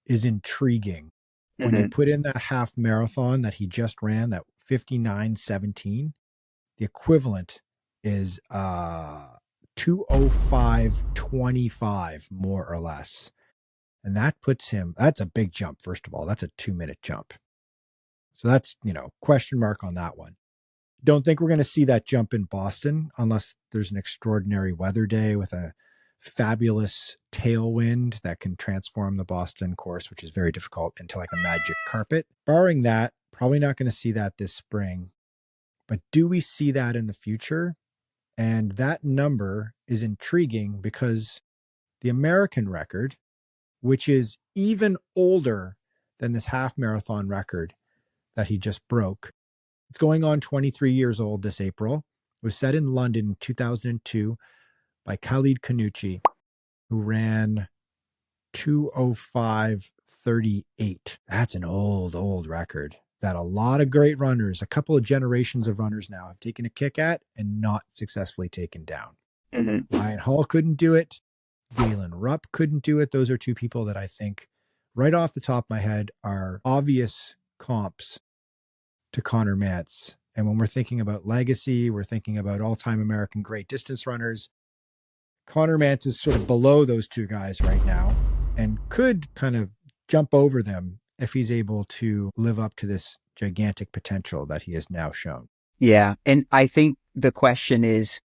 is intriguing. When you put in that half marathon that he just ran, that 59:17, the equivalent is 2:05:25, more or less. And that puts him, that's a big jump, first of all. That's a 2-minute jump. So that's, question mark on that one. Don't think we're going to see that jump in Boston unless there's an extraordinary weather day with a fabulous tailwind that can transform the Boston course, which is very difficult, into like a magic carpet. Barring that, probably not going to see that this spring. But do we see that in the future? And that number is intriguing because the American record, which is even older than this half marathon record that he just broke, it's going on 23 years old this April. It was set in London in 2002 by Katelyn Kanuchi, who ran 2:05:38. That's an old record that a lot of great runners, a couple of generations of runners now, have taken a kick at and not successfully taken down. Ryan Hall couldn't do it. Galen Rupp couldn't do it. Those are two people that I think, right off the top of my head, are obvious comps to Conner Mantz. And when we're thinking about legacy, we're thinking about all-time American great distance runners. Conner Mantz is sort of below those two guys right now and could kind of jump over them if he's able to live up to this gigantic potential that he has now shown. Yeah. And I think the question is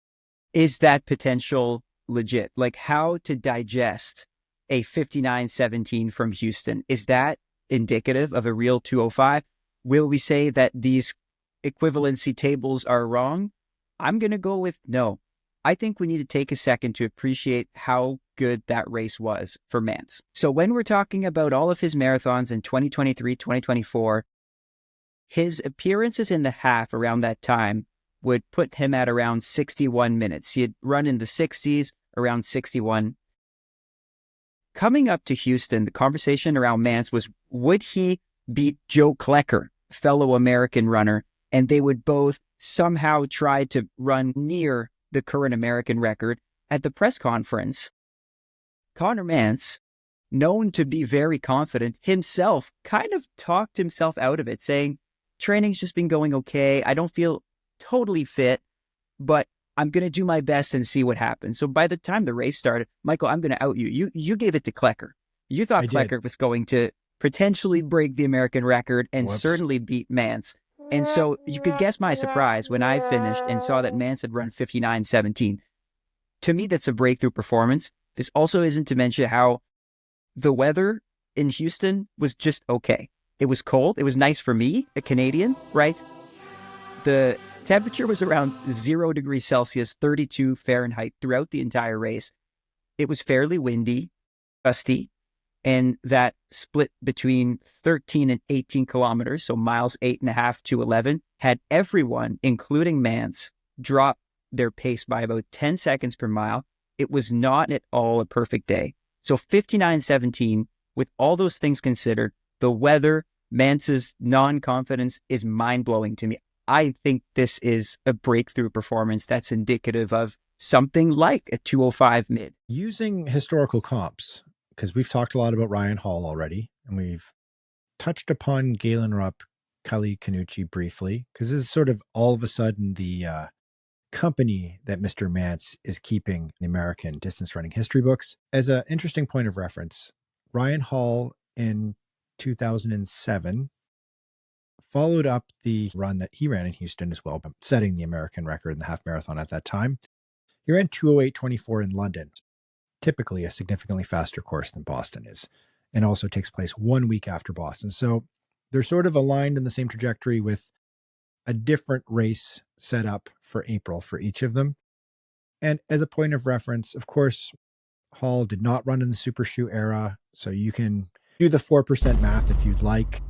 that potential legit? Like, how to digest a 59:17 from Houston? Is that indicative of a real 2:05? Will we say that these equivalency tables are wrong? I'm going to go with no. I think we need to take a second to appreciate how good that race was for Mantz. So when we're talking about all of his marathons in 2023, 2024, his appearances in the half around that time would put him at around 61 minutes. He had run in the 60s, around 61. Coming up to Houston, the conversation around Mantz was, would he beat Joe Klecker, fellow American runner, and they would both somehow try to run near the current American record? At the press conference, Conner Mantz, known to be very confident himself, kind of talked himself out of it, saying, training's just been going okay. I don't feel totally fit, but I'm going to do my best and see what happens. So by the time the race started, Michael, I'm going to out you. You gave it to Klecker. You thought Klecker was going to potentially break the American record and certainly beat Mantz. And so you could guess my surprise when I finished and saw that Mantz had run 59:17. To me, that's a breakthrough performance. This also isn't to mention how the weather in Houston was just okay. It was cold. It was nice for me, a Canadian, right? The temperature was around 0 degrees Celsius, 32 Fahrenheit throughout the entire race. It was fairly windy, gusty, and that split between 13 and 18 kilometers, so miles 8.5 to 11, had everyone, including Mantz, drop their pace by about 10 seconds per mile. It was not at all a perfect day. So 59:17, with all those things considered, the weather, Mantz's non-confidence is mind-blowing to me. I think this is a breakthrough performance that's indicative of something like a 2:05 mid. Using historical comps, because we've talked a lot about Ryan Hall already, and we've touched upon Galen Rupp, Katelyn Kanuchi briefly, because this is sort of all of a sudden the company that Mr. Mantz is keeping in the American distance running history books. As an interesting point of reference, Ryan Hall in 2007 followed up the run that he ran in Houston as well, setting the American record in the half marathon at that time. He ran 2:08:24 in London, typically a significantly faster course than Boston is, and also takes place 1 week after Boston. So they're sort of aligned in the same trajectory with a different race set up for April for each of them. And as a point of reference, of course, Hall did not run in the Super Shoe era, so you can do the 4% math if you'd like.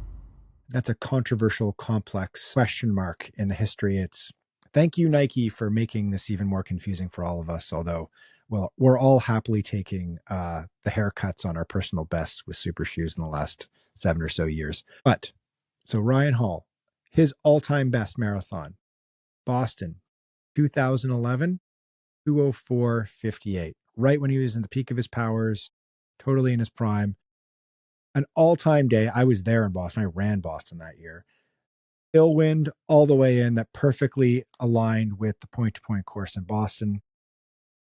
That's a controversial, complex question mark in the history. It's thank you, Nike, for making this even more confusing for all of us, although well, we're all happily taking the haircuts on our personal bests with super shoes in the last 7 or so years. But so Ryan Hall, his all-time best marathon, Boston, 2011, 2:04:58, right when he was in the peak of his powers, totally in his prime. An all-time day. I was there in Boston. I ran Boston that year. Tailwind all the way in, that perfectly aligned with the point-to-point course in Boston.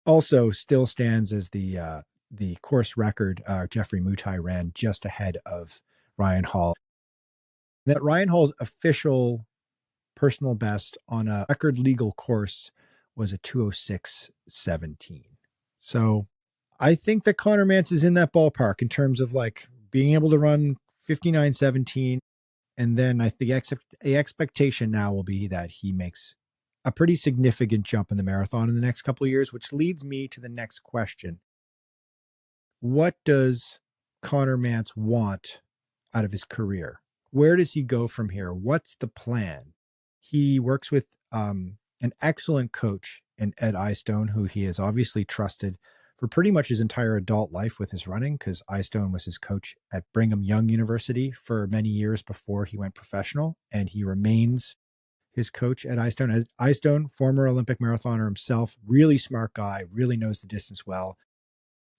Also still stands as the course record. Jeffrey Mutai ran just ahead of Ryan Hall. That Ryan Hall's official personal best on a record legal course was a 2:06:17. So I think that Conner Mantz is in that ballpark in terms of like being able to run 59:17. And then I think the expectation now will be that he makes a pretty significant jump in the marathon in the next couple of years, which leads me to the next question. What does Conner Mantz want out of his career? Where does he go from here? What's the plan? He works with an excellent coach in Ed Eyestone, who he has obviously trusted for pretty much his entire adult life with his running, because Eyestone was his coach at Brigham Young University for many years before he went professional, and he remains his coach at Eyestone. Eyestone, former Olympic marathoner himself, really smart guy, really knows the distance well,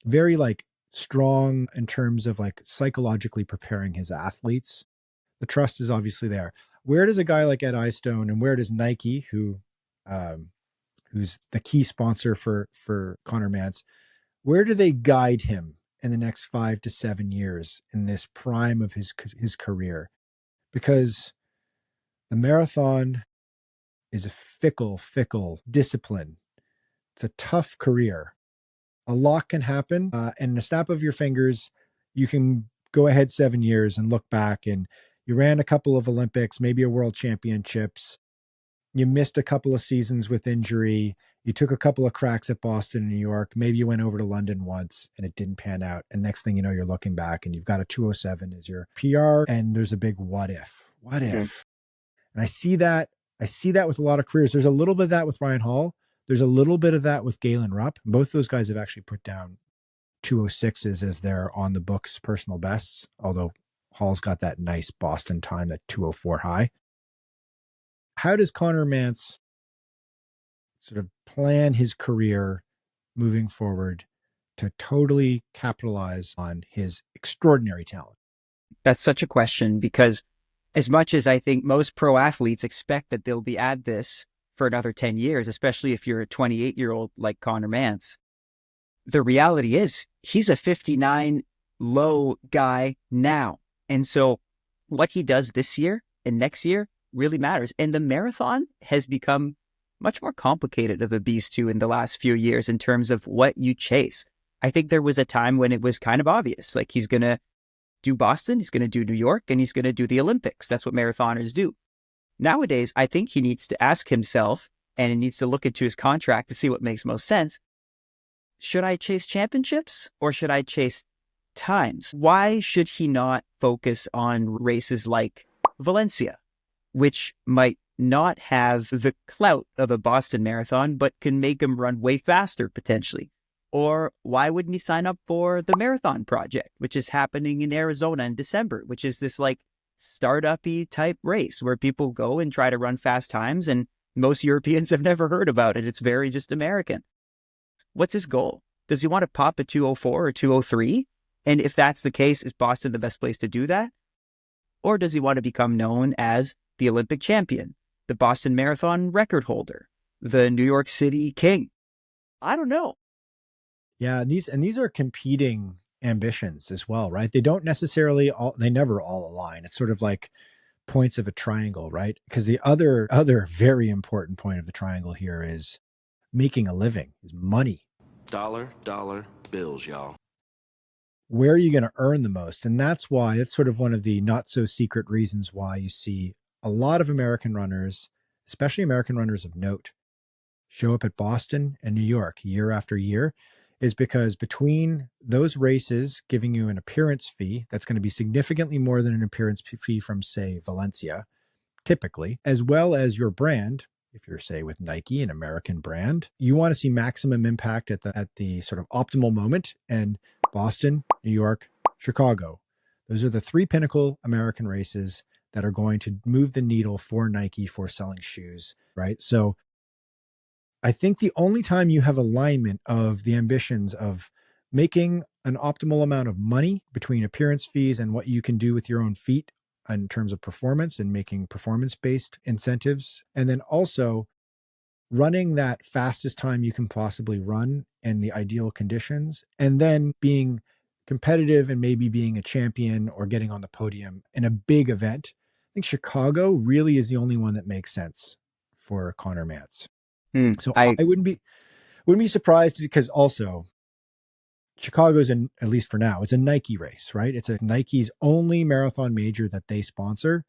very like strong in terms of like psychologically preparing his athletes. The trust is obviously there. Where does a guy like Ed Eyestone, and where does Nike, who's the key sponsor for Conner Mantz, where do they guide him in the next 5 to 7 years in this prime of his career? Because the marathon is a fickle discipline. It's a tough career. A lot can happen, and in a snap of your fingers, you can go ahead 7 years and look back, and you ran a couple of Olympics, maybe a world championships. You missed a couple of seasons with injury. You took a couple of cracks at Boston and New York. Maybe you went over to London once and it didn't pan out. And next thing you know, you're looking back and you've got a 2:07 as your PR, and there's a big what if. What if? And I see that with a lot of careers. There's a little bit of that with Ryan Hall. There's a little bit of that with Galen Rupp. Both those guys have actually put down 2:06s as their on the books personal bests, although Hall's got that nice Boston time, that 2:04 high. How does Conner Mantz sort of plan his career moving forward to totally capitalize on his extraordinary talent? That's such a question, because as much as I think most pro athletes expect that they'll be at this for another 10 years, especially if you're a 28-year-old like Conner Mantz, the reality is he's a 59 low guy now. And so what he does this year and next year really matters. And the marathon has become much more complicated of a beast too in the last few years in terms of what you chase. I think there was a time when it was kind of obvious, like he's going to do Boston, he's going to do New York, and he's going to do the Olympics. That's what marathoners do. Nowadays, I think he needs to ask himself, and he needs to look into his contract to see what makes most sense. Should I chase championships or should I chase times? Why should he not focus on races like Valencia, which might not have the clout of a Boston Marathon, but can make him run way faster potentially? Or why wouldn't he sign up for the Marathon Project, which is happening in Arizona in December, which is this like startup-y type race where people go and try to run fast times, and most Europeans have never heard about it. It's very just American. What's his goal? Does he want to pop a 2:04 or 2:03? And if that's the case, is Boston the best place to do that? Or does he want to become known as the Olympic champion, the Boston Marathon record holder, the New York City king? I don't know. Yeah, and these are competing ambitions as well, right? They don't necessarily they never all align. It's sort of like points of a triangle, right? Because the other very important point of the triangle here is making a living, is money. Dollar bills, y'all. Where are you going to earn the most? And that's why it's sort of one of the not so secret reasons why you see a lot of American runners, especially American runners of note, show up at Boston and New York year after year, is because between those races giving you an appearance fee that's going to be significantly more than an appearance fee from, say, Valencia, typically, as well as your brand, if you're, say, with Nike, an American brand. You want to see maximum impact at the sort of optimal moment. And Boston, New York, Chicago, those are the three pinnacle American races that are going to move the needle for Nike for selling shoes, right? So I think the only time you have alignment of the ambitions of making an optimal amount of money between appearance fees and what you can do with your own feet in terms of performance and making performance-based incentives, and then also running that fastest time you can possibly run in the ideal conditions, and then being competitive and maybe being a champion or getting on the podium in a big event. I think Chicago really is the only one that makes sense for Conner Mantz. So I wouldn't be surprised, because also Chicago's, at least for now, it's a Nike race, right? It's a Nike's only marathon major that they sponsor,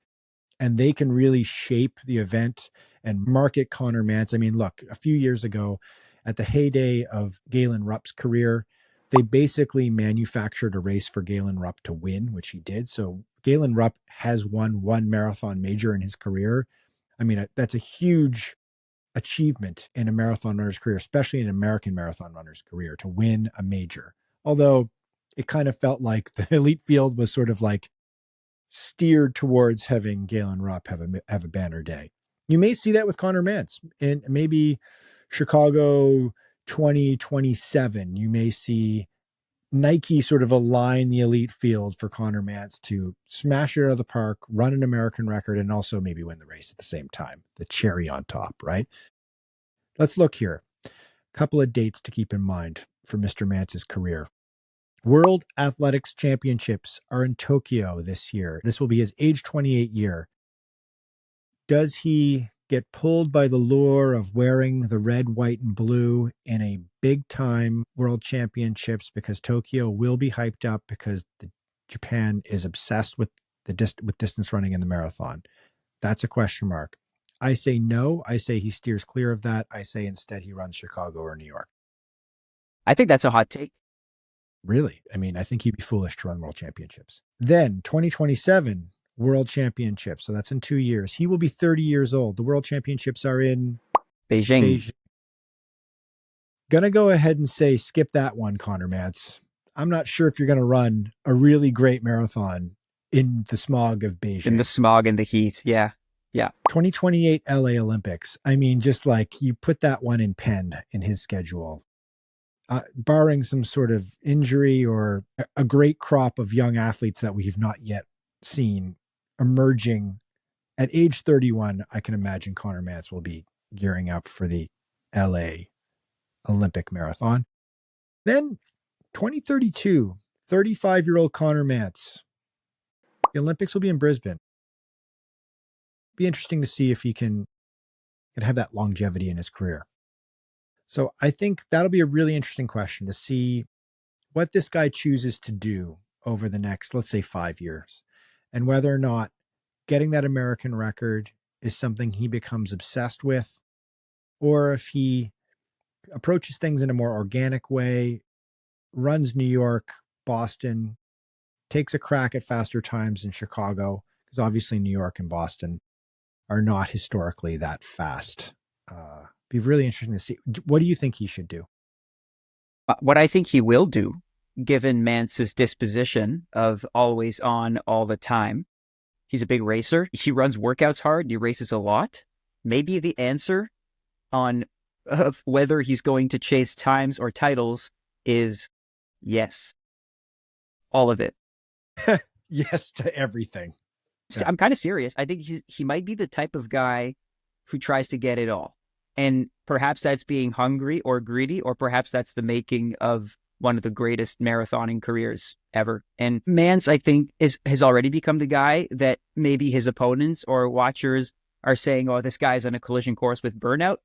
and they can really shape the event and market Conner Mantz. I mean, look, a few years ago at the heyday of Galen Rupp's career, they basically manufactured a race for Galen Rupp to win, which he did. So Galen Rupp has won one marathon major in his career. I mean, that's a huge achievement in a marathon runner's career, especially in an American marathon runner's career, to win a major. Although it kind of felt like the elite field was sort of like steered towards having Galen Rupp have a banner day. You may see that with Conner Mantz in maybe Chicago 2027. You may see Nike sort of align the elite field for Conner Mantz to smash it out of the park, run an American record, and also maybe win the race at the same time. The cherry on top, right? Let's look here. A couple of dates to keep in mind for Mr. Mantz's career. World Athletics Championships are in Tokyo this year. This will be his age 28 year. Does he get pulled by the lure of wearing the red, white, and blue in a big time world championships, because Tokyo will be hyped up because Japan is obsessed with distance running in the marathon? That's a question mark. I say no. I say he steers clear of that. I say instead he runs Chicago or New York. I think that's a hot take. Really? I mean, I think he'd be foolish to run world championships. Then 2027 World Championships. So that's in 2 years. He will be 30 years old. The World Championships are in Beijing. Gonna go ahead and say skip that one, Conner Mantz. I'm not sure if you're going to run a really great marathon in the smog of Beijing. In the smog and the heat. Yeah. Yeah. 2028 LA Olympics. I mean, just like you put that one in pen in his schedule. Barring some sort of injury or a great crop of young athletes that we've not yet seen emerging at age 31, I can imagine Conner Mantz will be gearing up for the LA Olympic Marathon. Then 2032, 35-year-old Conner Mantz. The Olympics will be in Brisbane. Be interesting to see if he can have that longevity in his career. So I think that'll be a really interesting question to see what this guy chooses to do over the next, let's say, 5 years, and whether or not getting that American record is something he becomes obsessed with, or if he approaches things in a more organic way, runs New York, Boston, takes a crack at faster times in Chicago, because obviously New York and Boston are not historically that fast. Be really interesting to see. What do you think he should do? What I think he will do, given Mantz's disposition of always on all the time. He's a big racer. He runs workouts hard. He races a lot. Maybe the answer on whether he's going to chase times or titles is yes. All of it. Yes to everything. Yeah. I'm kind of serious. I think he might be the type of guy who tries to get it all. And perhaps that's being hungry or greedy, or perhaps that's the making of one of the greatest marathoning careers ever. And Mantz, I think, has already become the guy that maybe his opponents or watchers are saying, oh, this guy's on a collision course with burnout.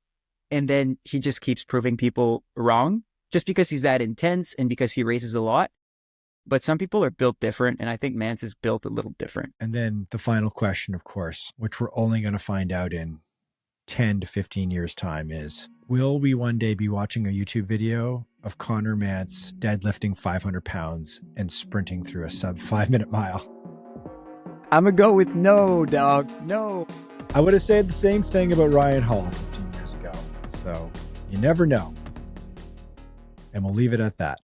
And then he just keeps proving people wrong just because he's that intense and because he races a lot. But some people are built different, and I think Mantz is built a little different. And then the final question, of course, which we're only going to find out in 10 to 15 years' time, is, will we one day be watching a YouTube video of Conner Mantz deadlifting 500 pounds and sprinting through a sub 5-minute mile? I'm going to go with no, dog. No. I would have said the same thing about Ryan Hall 15 years ago. So you never know. And we'll leave it at that.